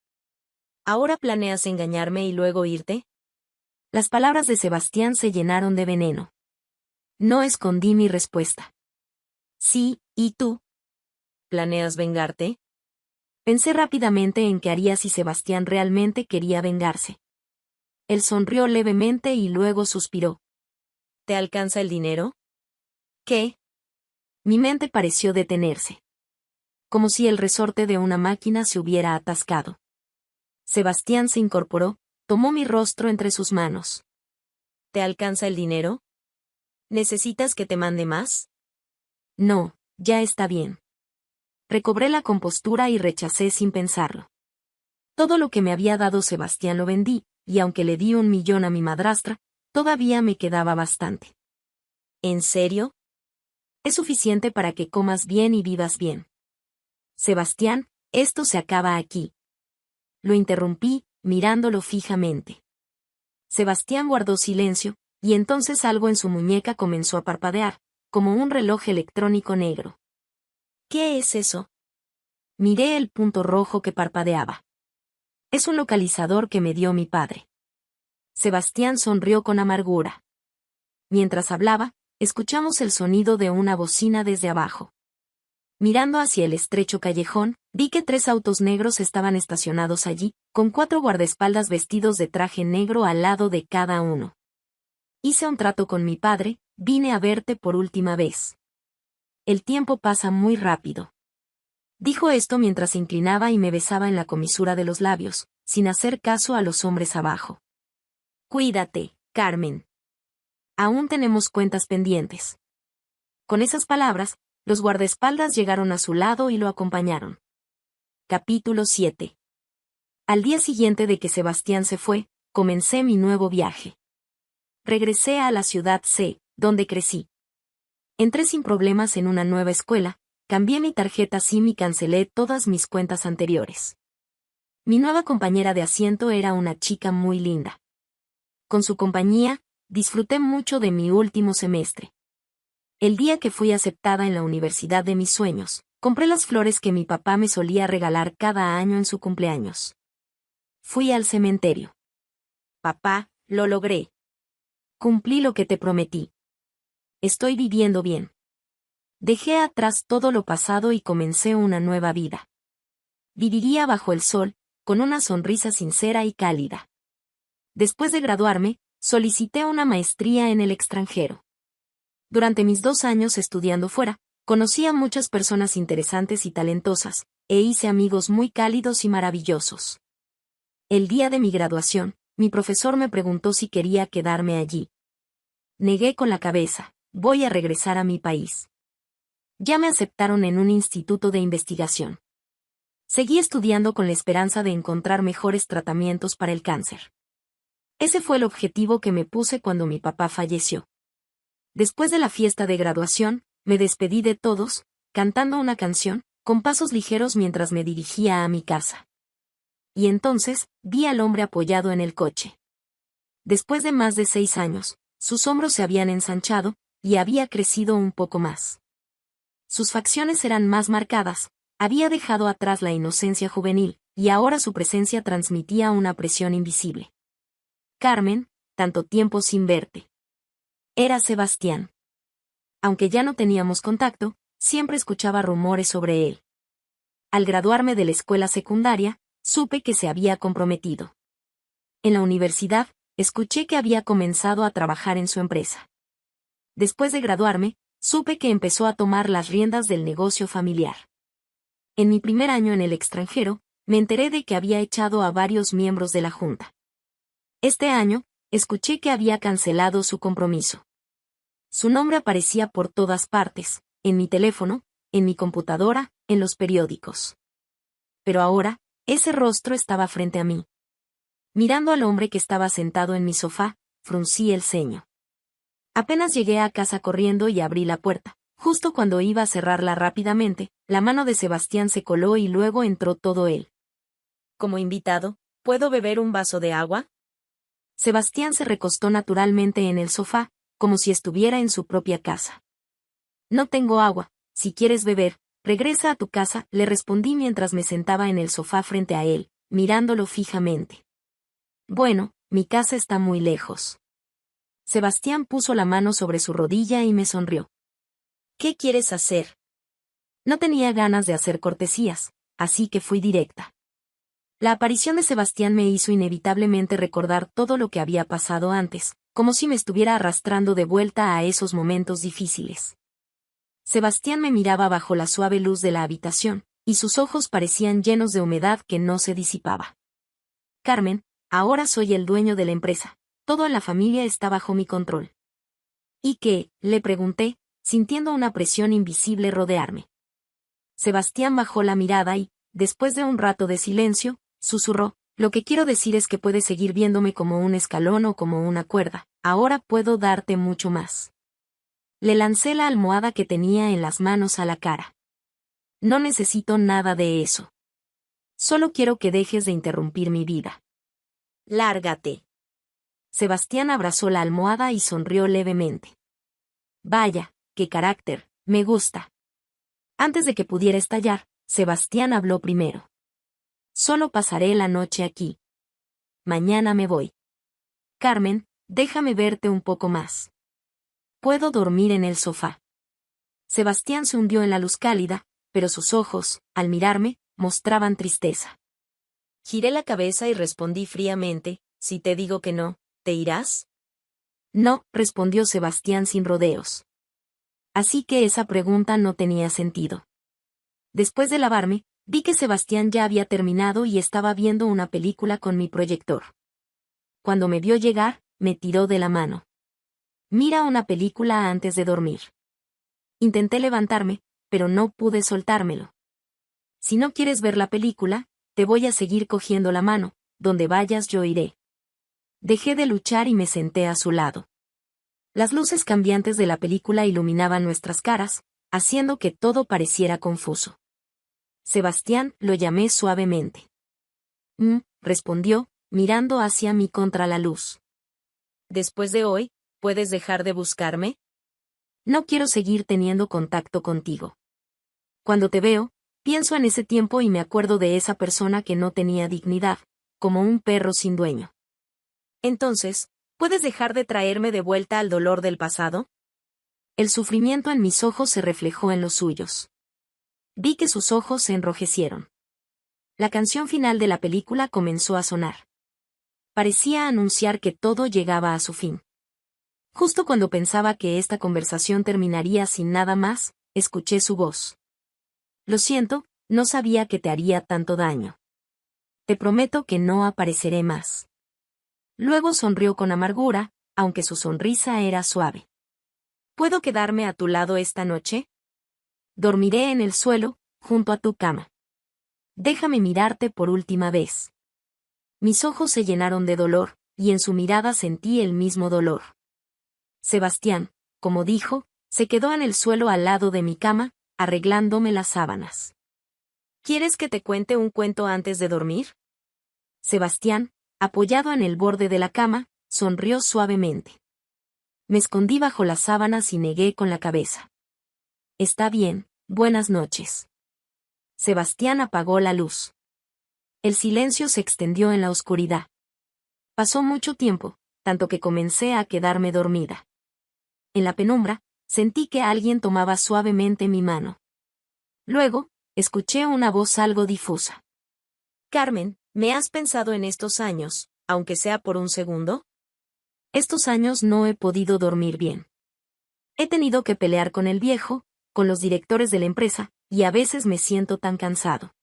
¿Ahora planeas engañarme y luego irte? Las palabras de Sebastián se llenaron de veneno. No escondí mi respuesta. Sí, ¿y tú? ¿Planeas vengarte? Pensé rápidamente en qué haría si Sebastián realmente quería vengarse. Él sonrió levemente y luego suspiró. ¿Te alcanza el dinero? ¿Qué? Mi mente pareció detenerse. Como si el resorte de una máquina se hubiera atascado. Sebastián se incorporó, tomó mi rostro entre sus manos. ¿Te alcanza el dinero? ¿Necesitas que te mande más? No, ya está bien. Recobré la compostura y rechacé sin pensarlo. Todo lo que me había dado Sebastián lo vendí, y aunque le di 1 millón a mi madrastra, todavía me quedaba bastante. ¿En serio? Es suficiente para que comas bien y vivas bien. Sebastián, esto se acaba aquí. Lo interrumpí, mirándolo fijamente. Sebastián guardó silencio, y entonces algo en su muñeca comenzó a parpadear, como un reloj electrónico negro. ¿Qué es eso? Miré el punto rojo que parpadeaba. Es un localizador que me dio mi padre. Sebastián sonrió con amargura. Mientras hablaba, escuchamos el sonido de una bocina desde abajo. Mirando hacia el estrecho callejón, vi que 3 autos negros estaban estacionados allí, con 4 guardaespaldas vestidos de traje negro al lado de cada uno. Hice un trato con mi padre, vine a verte por última vez. El tiempo pasa muy rápido. Dijo esto mientras se inclinaba y me besaba en la comisura de los labios, sin hacer caso a los hombres abajo. Cuídate, Carmen. Aún tenemos cuentas pendientes. Con esas palabras, los guardaespaldas llegaron a su lado y lo acompañaron. Capítulo 7. Al día siguiente de que Sebastián se fue, comencé mi nuevo viaje. Regresé a la ciudad C, donde crecí. Entré sin problemas en una nueva escuela, cambié mi tarjeta SIM y cancelé todas mis cuentas anteriores. Mi nueva compañera de asiento era una chica muy linda. Con su compañía, disfruté mucho de mi último semestre. El día que fui aceptada en la universidad de mis sueños, compré las flores que mi papá me solía regalar cada año en su cumpleaños. Fui al cementerio. Papá, lo logré. Cumplí lo que te prometí. Estoy viviendo bien. Dejé atrás todo lo pasado y comencé una nueva vida. Viviría bajo el sol, con una sonrisa sincera y cálida. Después de graduarme, solicité una maestría en el extranjero. Durante mis 2 años estudiando fuera, conocí a muchas personas interesantes y talentosas, e hice amigos muy cálidos y maravillosos. El día de mi graduación, mi profesor me preguntó si quería quedarme allí. Negué con la cabeza, voy a regresar a mi país. Ya me aceptaron en un instituto de investigación. Seguí estudiando con la esperanza de encontrar mejores tratamientos para el cáncer. Ese fue el objetivo que me puse cuando mi papá falleció. Después de la fiesta de graduación, me despedí de todos, cantando una canción, con pasos ligeros mientras me dirigía a mi casa. Y entonces, vi al hombre apoyado en el coche. Después de más de 6 años, sus hombros se habían ensanchado, y había crecido un poco más. Sus facciones eran más marcadas, había dejado atrás la inocencia juvenil, y ahora su presencia transmitía una presión invisible. Carmen, tanto tiempo sin verte. Era Sebastián. Aunque ya no teníamos contacto, siempre escuchaba rumores sobre él. Al graduarme de la escuela secundaria, supe que se había comprometido. En la universidad, escuché que había comenzado a trabajar en su empresa. Después de graduarme, supe que empezó a tomar las riendas del negocio familiar. En mi primer año en el extranjero, me enteré de que había echado a varios miembros de la junta. Este año, escuché que había cancelado su compromiso. Su nombre aparecía por todas partes, en mi teléfono, en mi computadora, en los periódicos. Pero ahora, ese rostro estaba frente a mí. Mirando al hombre que estaba sentado en mi sofá, fruncí el ceño. Apenas llegué a casa corriendo y abrí la puerta. Justo cuando iba a cerrarla rápidamente, la mano de Sebastián se coló y luego entró todo él. Como invitado, ¿puedo beber un vaso de agua? Sebastián se recostó naturalmente en el sofá, como si estuviera en su propia casa. No tengo agua, si quieres beber, regresa a tu casa, le respondí mientras me sentaba en el sofá frente a él, mirándolo fijamente. Bueno, mi casa está muy lejos. Sebastián puso la mano sobre su rodilla y me sonrió. ¿Qué quieres hacer? No tenía ganas de hacer cortesías, así que fui directa. La aparición de Sebastián me hizo inevitablemente recordar todo lo que había pasado antes, como si me estuviera arrastrando de vuelta a esos momentos difíciles. Sebastián me miraba bajo la suave luz de la habitación, y sus ojos parecían llenos de humedad que no se disipaba. Carmen, ahora soy el dueño de la empresa, todo en la familia está bajo mi control. ¿Y qué? Le pregunté, sintiendo una presión invisible rodearme. Sebastián bajó la mirada y, después de un rato de silencio, susurró, lo que quiero decir es que puedes seguir viéndome como un escalón o como una cuerda, ahora puedo darte mucho más. Le lancé la almohada que tenía en las manos a la cara. No necesito nada de eso. Solo quiero que dejes de interrumpir mi vida. Lárgate. Sebastián abrazó la almohada y sonrió levemente. Vaya, qué carácter, me gusta. Antes de que pudiera estallar, Sebastián habló primero. Solo pasaré la noche aquí. Mañana me voy. Carmen, déjame verte un poco más. Puedo dormir en el sofá. Sebastián se hundió en la luz cálida, pero sus ojos, al mirarme, mostraban tristeza. Giré la cabeza y respondí fríamente, si te digo que no, ¿te irás? No, respondió Sebastián sin rodeos. Así que esa pregunta no tenía sentido. Después de lavarme, vi que Sebastián ya había terminado y estaba viendo una película con mi proyector. Cuando me vio llegar, me tiró de la mano. Mira una película antes de dormir. Intenté levantarme, pero no pude soltármelo. Si no quieres ver la película, te voy a seguir cogiendo la mano, donde vayas yo iré. Dejé de luchar y me senté a su lado. Las luces cambiantes de la película iluminaban nuestras caras, haciendo que todo pareciera confuso. Sebastián, lo llamé suavemente. Respondió, mirando hacia mí contra la luz. ¿Después de hoy, puedes dejar de buscarme? No quiero seguir teniendo contacto contigo. Cuando te veo, pienso en ese tiempo y me acuerdo de esa persona que no tenía dignidad, como un perro sin dueño. Entonces, ¿puedes dejar de traerme de vuelta al dolor del pasado? El sufrimiento en mis ojos se reflejó en los suyos. Vi que sus ojos se enrojecieron. La canción final de la película comenzó a sonar. Parecía anunciar que todo llegaba a su fin. Justo cuando pensaba que esta conversación terminaría sin nada más, escuché su voz. Lo siento, no sabía que te haría tanto daño. Te prometo que no apareceré más. Luego sonrió con amargura, aunque su sonrisa era suave. ¿Puedo quedarme a tu lado esta noche? Dormiré en el suelo, junto a tu cama. Déjame mirarte por última vez. Mis ojos se llenaron de dolor, y en su mirada sentí el mismo dolor. Sebastián, como dijo, se quedó en el suelo al lado de mi cama, arreglándome las sábanas. ¿Quieres que te cuente un cuento antes de dormir? Sebastián, apoyado en el borde de la cama, sonrió suavemente. Me escondí bajo las sábanas y negué con la cabeza. Está bien, buenas noches. Sebastián apagó la luz. El silencio se extendió en la oscuridad. Pasó mucho tiempo, tanto que comencé a quedarme dormida. En la penumbra, sentí que alguien tomaba suavemente mi mano. Luego, escuché una voz algo difusa. Carmen, ¿me has pensado en estos años, aunque sea por un segundo? Estos años no he podido dormir bien. He tenido que pelear con el viejo, con los directores de la empresa, y a veces me siento tan cansado.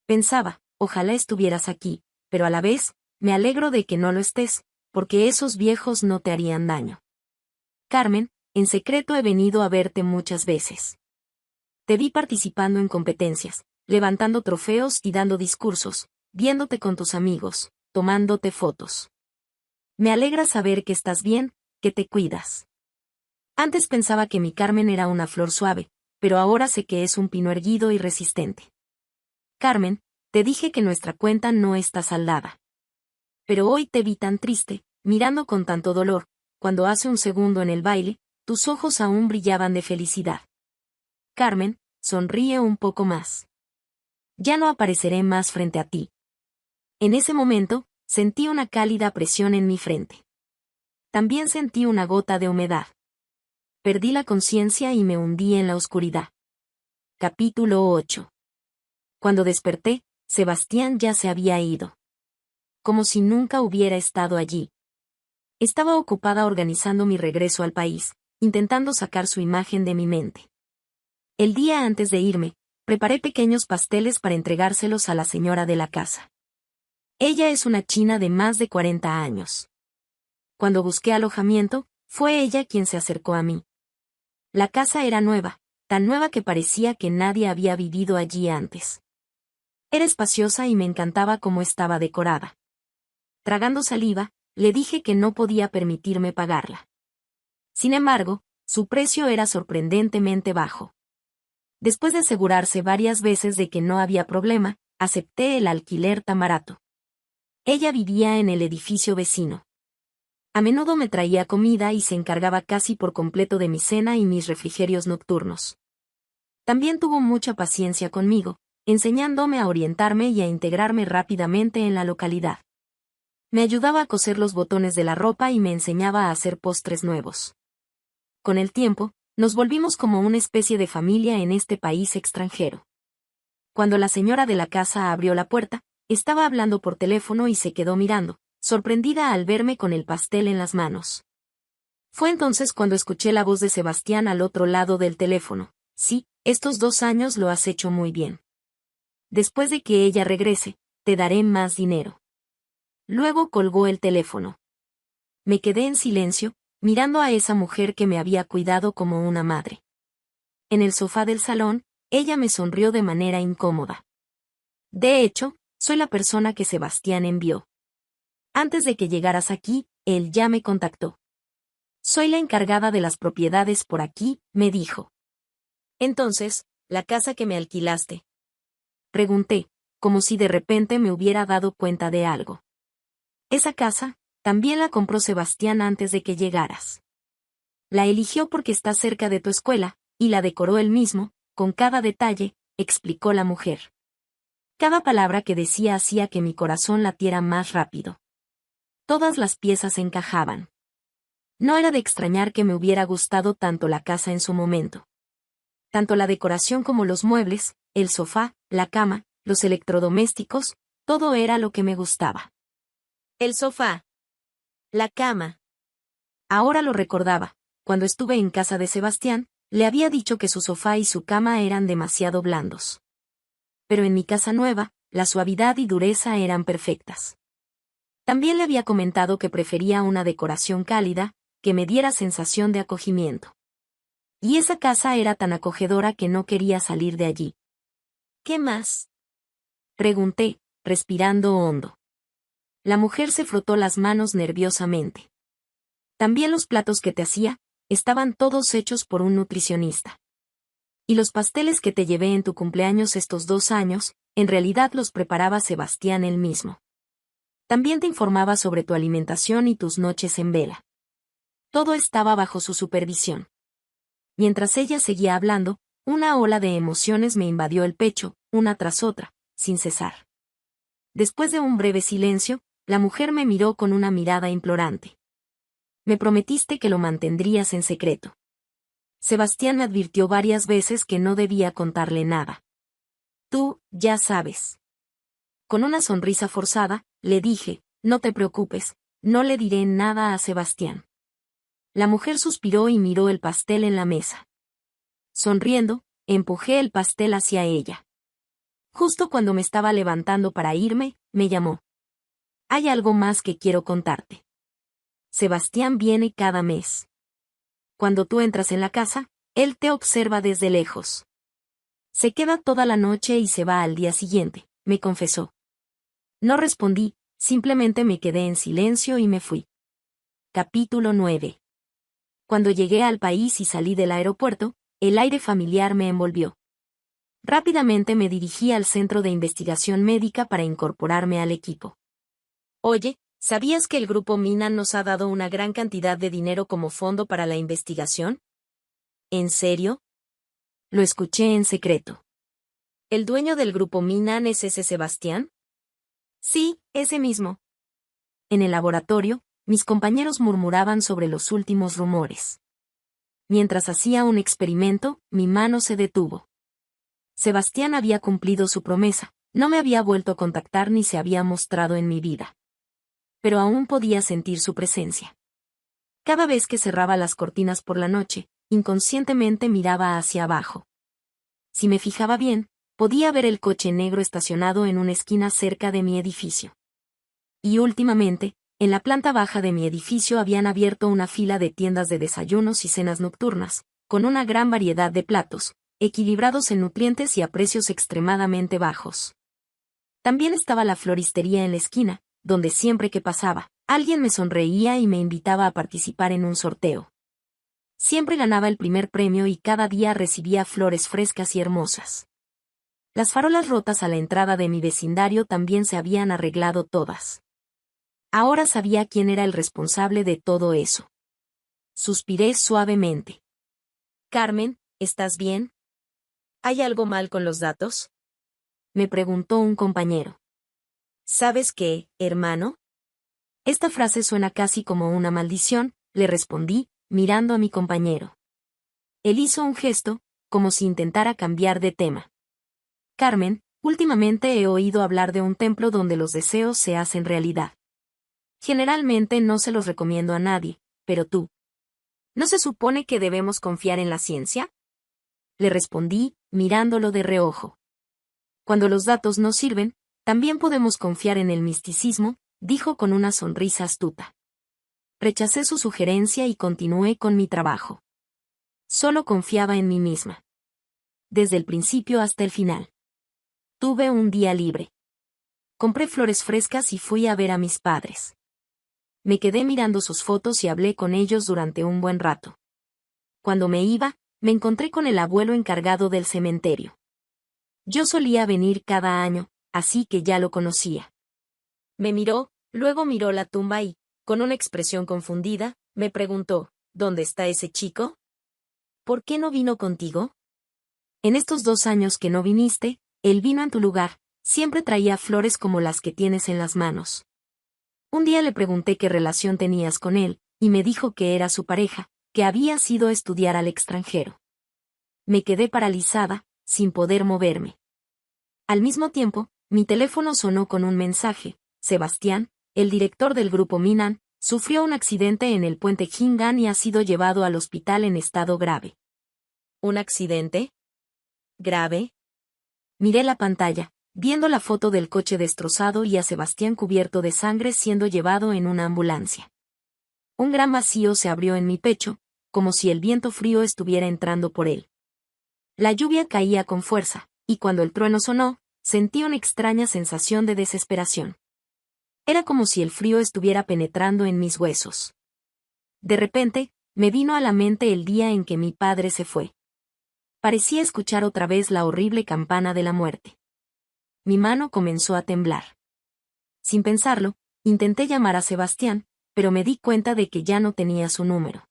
Pensaba, ojalá estuvieras aquí, pero a la vez, me alegro de que no lo estés, porque esos viejos no te harían daño. Carmen, en secreto he venido a verte muchas veces. Te vi participando en competencias, levantando trofeos y dando discursos, viéndote con tus amigos, tomándote fotos. Me alegra saber que estás bien, que te cuidas. Antes pensaba que mi Carmen era una flor suave, pero ahora sé que es un pino erguido y resistente. Carmen, te dije que nuestra cuenta no está saldada. Pero hoy te vi tan triste, mirando con tanto dolor, cuando hace un segundo en el baile, tus ojos aún brillaban de felicidad. Carmen, sonríe un poco más. Ya no apareceré más frente a ti. En ese momento, sentí una cálida presión en mi frente. También sentí una gota de humedad. Perdí la conciencia y me hundí en la oscuridad. Capítulo 8. Cuando desperté, Sebastián ya se había ido. Como si nunca hubiera estado allí. Estaba ocupada organizando mi regreso al país, intentando sacar su imagen de mi mente. El día antes de irme, preparé pequeños pasteles para entregárselos a la señora de la casa. Ella es una china de más de 40 años. Cuando busqué alojamiento, fue ella quien se acercó a mí. La casa era nueva, tan nueva que parecía que nadie había vivido allí antes. Era espaciosa y me encantaba cómo estaba decorada. Tragando saliva, le dije que no podía permitirme pagarla. Sin embargo, su precio era sorprendentemente bajo. Después de asegurarse varias veces de que no había problema, acepté el alquiler tan barato. Ella vivía en el edificio vecino. A menudo me traía comida y se encargaba casi por completo de mi cena y mis refrigerios nocturnos. También tuvo mucha paciencia conmigo, enseñándome a orientarme y a integrarme rápidamente en la localidad. Me ayudaba a coser los botones de la ropa y me enseñaba a hacer postres nuevos. Con el tiempo, nos volvimos como una especie de familia en este país extranjero. Cuando la señora de la casa abrió la puerta, estaba hablando por teléfono y se quedó mirando, sorprendida al verme con el pastel en las manos. Fue entonces cuando escuché la voz de Sebastián al otro lado del teléfono. Sí, estos 2 años lo has hecho muy bien. Después de que ella regrese, te daré más dinero. Luego colgó el teléfono. Me quedé en silencio, mirando a esa mujer que me había cuidado como una madre. En el sofá del salón, ella me sonrió de manera incómoda. De hecho, soy la persona que Sebastián envió. Antes de que llegaras aquí, él ya me contactó. Soy la encargada de las propiedades por aquí, me dijo. Entonces, ¿la casa que me alquilaste? Pregunté, como si de repente me hubiera dado cuenta de algo. Esa casa, también la compró Sebastián antes de que llegaras. La eligió porque está cerca de tu escuela, y la decoró él mismo, con cada detalle, explicó la mujer. Cada palabra que decía hacía que mi corazón latiera más rápido. Todas las piezas encajaban. No era de extrañar que me hubiera gustado tanto la casa en su momento. Tanto la decoración como los muebles, el sofá, la cama, los electrodomésticos, todo era lo que me gustaba. El sofá. La cama. Ahora lo recordaba. Cuando estuve en casa de Sebastián, le había dicho que su sofá y su cama eran demasiado blandos. Pero en mi casa nueva, la suavidad y dureza eran perfectas. También le había comentado que prefería una decoración cálida, que me diera sensación de acogimiento. Y esa casa era tan acogedora que no quería salir de allí. ¿Qué más?, pregunté, respirando hondo. La mujer se frotó las manos nerviosamente. También los platos que te hacía, estaban todos hechos por un nutricionista. Y los pasteles que te llevé en tu cumpleaños estos 2 años, en realidad los preparaba Sebastián él mismo. También te informaba sobre tu alimentación y tus noches en vela. Todo estaba bajo su supervisión. Mientras ella seguía hablando, una ola de emociones me invadió el pecho, una tras otra, sin cesar. Después de un breve silencio, la mujer me miró con una mirada implorante. Me prometiste que lo mantendrías en secreto. Sebastián me advirtió varias veces que no debía contarle nada. Tú, ya sabes. Con una sonrisa forzada, le dije, no te preocupes, no le diré nada a Sebastián. La mujer suspiró y miró el pastel en la mesa. Sonriendo, empujé el pastel hacia ella. Justo cuando me estaba levantando para irme, me llamó. Hay algo más que quiero contarte. Sebastián viene cada mes. Cuando tú entras en la casa, él te observa desde lejos. Se queda toda la noche y se va al día siguiente, me confesó. No respondí, simplemente me quedé en silencio y me fui. Capítulo 9. Cuando llegué al país y salí del aeropuerto, el aire familiar me envolvió. Rápidamente me dirigí al centro de investigación médica para incorporarme al equipo. Oye, ¿sabías que el grupo Minan nos ha dado una gran cantidad de dinero como fondo para la investigación? ¿En serio? Lo escuché en secreto. ¿El dueño del grupo Minan es ese Sebastián? Sí, ese mismo. En el laboratorio, mis compañeros murmuraban sobre los últimos rumores. Mientras hacía un experimento, mi mano se detuvo. Sebastián había cumplido su promesa, no me había vuelto a contactar ni se había mostrado en mi vida. Pero aún podía sentir su presencia. Cada vez que cerraba las cortinas por la noche, inconscientemente miraba hacia abajo. Si me fijaba bien, podía ver el coche negro estacionado en una esquina cerca de mi edificio. Y últimamente, en la planta baja de mi edificio habían abierto una fila de tiendas de desayunos y cenas nocturnas, con una gran variedad de platos, equilibrados en nutrientes y a precios extremadamente bajos. También estaba la floristería en la esquina, donde siempre que pasaba, alguien me sonreía y me invitaba a participar en un sorteo. Siempre ganaba el primer premio y cada día recibía flores frescas y hermosas. Las farolas rotas a la entrada de mi vecindario también se habían arreglado todas. Ahora sabía quién era el responsable de todo eso. Suspiré suavemente. Carmen, ¿estás bien? ¿Hay algo mal con los datos?, me preguntó un compañero. ¿Sabes qué, hermano? Esta frase suena casi como una maldición, le respondí, mirando a mi compañero. Él hizo un gesto, como si intentara cambiar de tema. Carmen, últimamente he oído hablar de un templo donde los deseos se hacen realidad. Generalmente no se los recomiendo a nadie, pero tú. ¿No se supone que debemos confiar en la ciencia?, le respondí, mirándolo de reojo. Cuando los datos no sirven, también podemos confiar en el misticismo, dijo con una sonrisa astuta. Rechacé su sugerencia y continué con mi trabajo. Solo confiaba en mí misma. Desde el principio hasta el final. Tuve un día libre. Compré flores frescas y fui a ver a mis padres. Me quedé mirando sus fotos y hablé con ellos durante un buen rato. Cuando me iba, me encontré con el abuelo encargado del cementerio. Yo solía venir cada año, así que ya lo conocía. Me miró, luego miró la tumba y, con una expresión confundida, me preguntó, ¿Dónde está ese chico? ¿Por qué no vino contigo? En estos 2 años que no viniste, él vino en tu lugar, siempre traía flores como las que tienes en las manos. Un día le pregunté qué relación tenías con él, y me dijo que era su pareja, que había ido a estudiar al extranjero. Me quedé paralizada, sin poder moverme. Al mismo tiempo, mi teléfono sonó con un mensaje. Sebastián, el director del grupo Minnan, sufrió un accidente en el puente Jingan y ha sido llevado al hospital en estado grave. ¿Un accidente? ¿Grave? Miré la pantalla, viendo la foto del coche destrozado y a Sebastián cubierto de sangre siendo llevado en una ambulancia. Un gran vacío se abrió en mi pecho, como si el viento frío estuviera entrando por él. La lluvia caía con fuerza, y cuando el trueno sonó, sentí una extraña sensación de desesperación. Era como si el frío estuviera penetrando en mis huesos. De repente, me vino a la mente el día en que mi padre se fue. Parecía escuchar otra vez la horrible campana de la muerte. Mi mano comenzó a temblar. Sin pensarlo, intenté llamar a Sebastián, pero me di cuenta de que ya no tenía su número.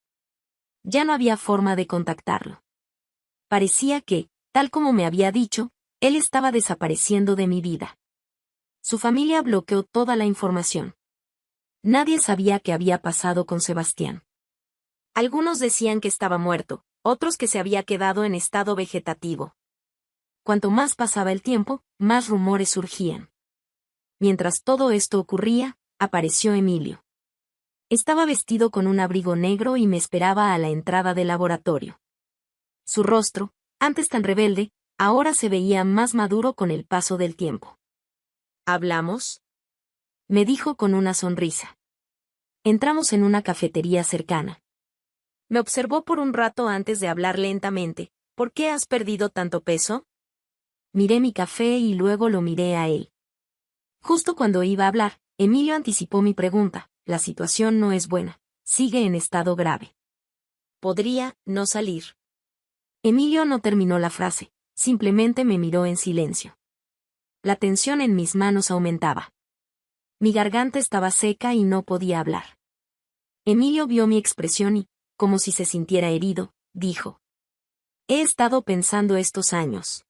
Ya no había forma de contactarlo. Parecía que, tal como me había dicho, él estaba desapareciendo de mi vida. Su familia bloqueó toda la información. Nadie sabía qué había pasado con Sebastián. Algunos decían que estaba muerto, otros que se había quedado en estado vegetativo. Cuanto más pasaba el tiempo, más rumores surgían. Mientras todo esto ocurría, apareció Emilio. Estaba vestido con un abrigo negro y me esperaba a la entrada del laboratorio. Su rostro, antes tan rebelde, ahora se veía más maduro con el paso del tiempo. ¿Hablamos? Me dijo con una sonrisa. Entramos en una cafetería cercana. Me observó por un rato antes de hablar lentamente. ¿Por qué has perdido tanto peso? Miré mi café y luego lo miré a él. Justo cuando iba a hablar, Emilio anticipó mi pregunta. La situación no es buena. Sigue en estado grave. Podría no salir. Emilio no terminó la frase, simplemente me miró en silencio. La tensión en mis manos aumentaba. Mi garganta estaba seca y no podía hablar. Emilio vio mi expresión y, como si se sintiera herido, dijo: He estado pensando estos años.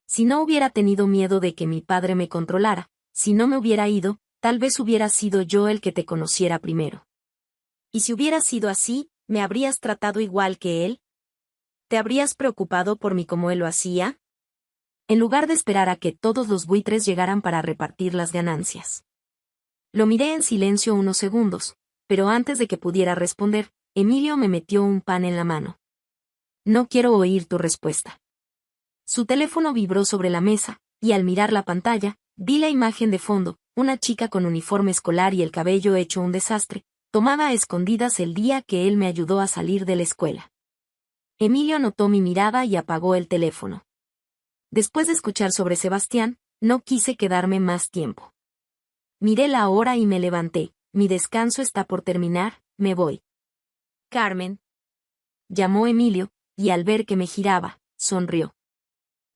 Si no hubiera tenido miedo de que mi padre me controlara, si no me hubiera ido, tal vez hubiera sido yo el que te conociera primero. Y si hubiera sido así, ¿me habrías tratado igual que él? ¿Te habrías preocupado por mí como él lo hacía? En lugar de esperar a que todos los buitres llegaran para repartir las ganancias. Lo miré en silencio unos segundos, pero antes de que pudiera responder, Emilio me metió un pan en la mano. No quiero oír tu respuesta. Su teléfono vibró sobre la mesa, y al mirar la pantalla, vi la imagen de fondo, una chica con uniforme escolar y el cabello hecho un desastre, tomada a escondidas el día que él me ayudó a salir de la escuela. Emilio notó mi mirada y apagó el teléfono. Después de escuchar sobre Sebastián, no quise quedarme más tiempo. Miré la hora y me levanté. Mi descanso está por terminar, me voy. Carmen. Llamó Emilio, y al ver que me giraba, sonrió.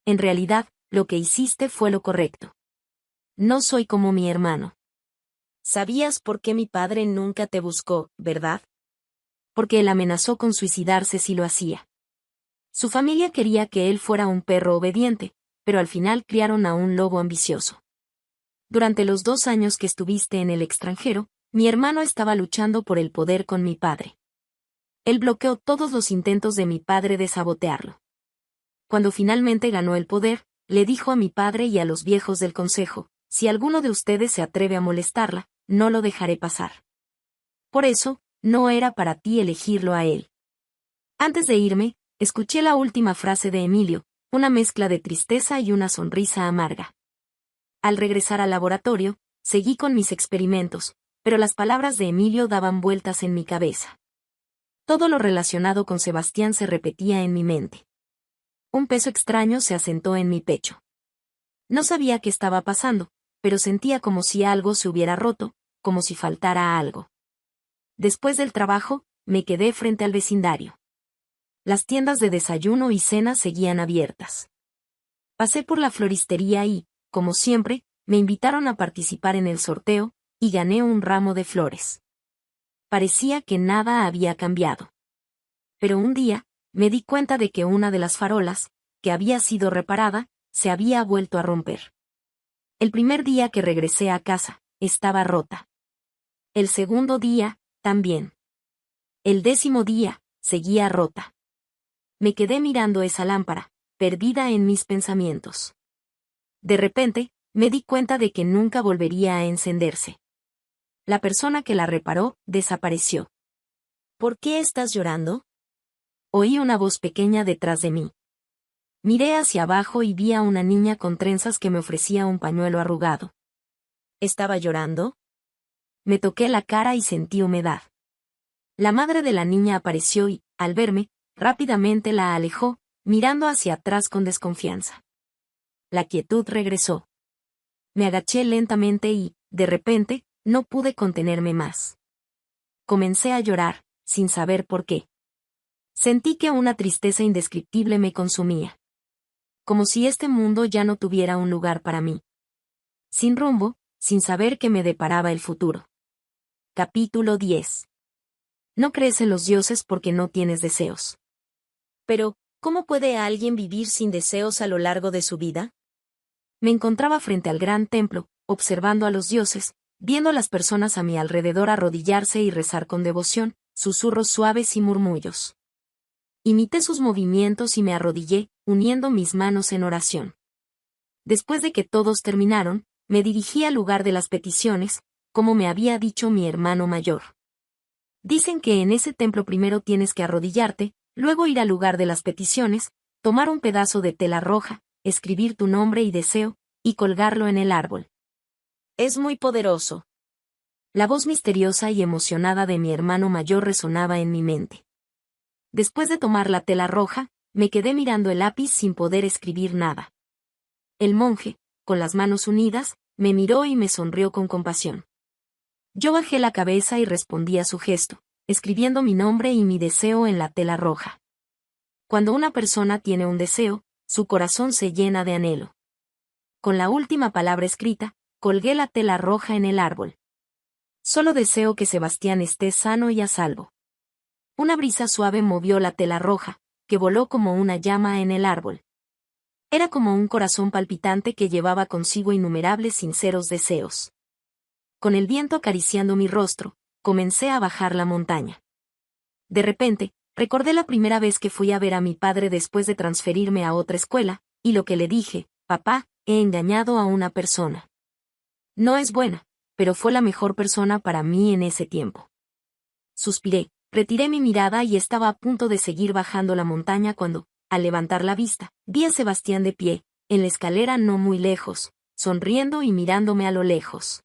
En realidad, lo que hiciste fue lo correcto. No soy como mi hermano. ¿Sabías por qué mi padre nunca te buscó, verdad? Porque él amenazó con suicidarse si lo hacía. Su familia quería que él fuera un perro obediente, pero al final criaron a un lobo ambicioso. Durante los 2 años que estuviste en el extranjero, mi hermano estaba luchando por el poder con mi padre. Él bloqueó todos los intentos de mi padre de sabotearlo. Cuando finalmente ganó el poder, le dijo a mi padre y a los viejos del consejo: si alguno de ustedes se atreve a molestarla, no lo dejaré pasar. Por eso, no era para ti elegirlo a él. Antes de irme, escuché la última frase de Emilio, una mezcla de tristeza y una sonrisa amarga. Al regresar al laboratorio, seguí con mis experimentos, pero las palabras de Emilio daban vueltas en mi cabeza. Todo lo relacionado con Sebastián se repetía en mi mente. Un peso extraño se asentó en mi pecho. No sabía qué estaba pasando, pero sentía como si algo se hubiera roto, como si faltara algo. Después del trabajo, me quedé frente al vecindario. Las tiendas de desayuno y cena seguían abiertas. Pasé por la floristería y, como siempre, me invitaron a participar en el sorteo, y gané un ramo de flores. parecía que nada había cambiado. Pero un día, me di cuenta de que una de las farolas, que había sido reparada, se había vuelto a romper. El primer día que regresé a casa, estaba rota. El segundo día, también. El 10º día, seguía rota. Me quedé mirando esa lámpara, perdida en mis pensamientos. De repente, me di cuenta de que nunca volvería a encenderse. La persona que la reparó, desapareció. ¿Por qué estás llorando? Oí una voz pequeña detrás de mí. Miré hacia abajo y vi a una niña con trenzas que me ofrecía un pañuelo arrugado. ¿Estaba llorando? Me toqué la cara y sentí humedad. La madre de la niña apareció y, al verme, rápidamente la alejó, mirando hacia atrás con desconfianza. La quietud regresó. Me agaché lentamente y, de repente, no pude contenerme más. Comencé a llorar, sin saber por qué. Sentí que una tristeza indescriptible me consumía. Como si este mundo ya no tuviera un lugar para mí. Sin rumbo, sin saber qué me deparaba el futuro. Capítulo 10. No crees en los dioses porque no tienes deseos. Pero, ¿cómo puede alguien vivir sin deseos a lo largo de su vida? Me encontraba frente al gran templo, observando a los dioses, viendo a las personas a mi alrededor arrodillarse y rezar con devoción, susurros suaves y murmullos. Imité sus movimientos y me arrodillé, uniendo mis manos en oración. Después de que todos terminaron, me dirigí al lugar de las peticiones, como me había dicho mi hermano mayor. Dicen que en ese templo primero tienes que arrodillarte, luego ir al lugar de las peticiones, tomar un pedazo de tela roja, escribir tu nombre y deseo, y colgarlo en el árbol. Es muy poderoso. La voz misteriosa y emocionada de mi hermano mayor resonaba en mi mente. Después de tomar la tela roja, me quedé mirando el lápiz sin poder escribir nada. El monje, con las manos unidas, me miró y me sonrió con compasión. Yo bajé la cabeza y respondí a su gesto, escribiendo mi nombre y mi deseo en la tela roja. Cuando una persona tiene un deseo, su corazón se llena de anhelo. Con la última palabra escrita, colgué la tela roja en el árbol. Solo deseo que Sebastián esté sano y a salvo. Una brisa suave movió la tela roja, que voló como una llama en el árbol. Era como un corazón palpitante que llevaba consigo innumerables sinceros deseos. Con el viento acariciando mi rostro, comencé a bajar la montaña. De repente, recordé la primera vez que fui a ver a mi padre después de transferirme a otra escuela, y lo que le dije: papá, he engañado a una persona. No es buena, pero fue la mejor persona para mí en ese tiempo. Suspiré, retiré mi mirada y estaba a punto de seguir bajando la montaña cuando, al levantar la vista, vi a Sebastián de pie, en la escalera no muy lejos, sonriendo y mirándome a lo lejos.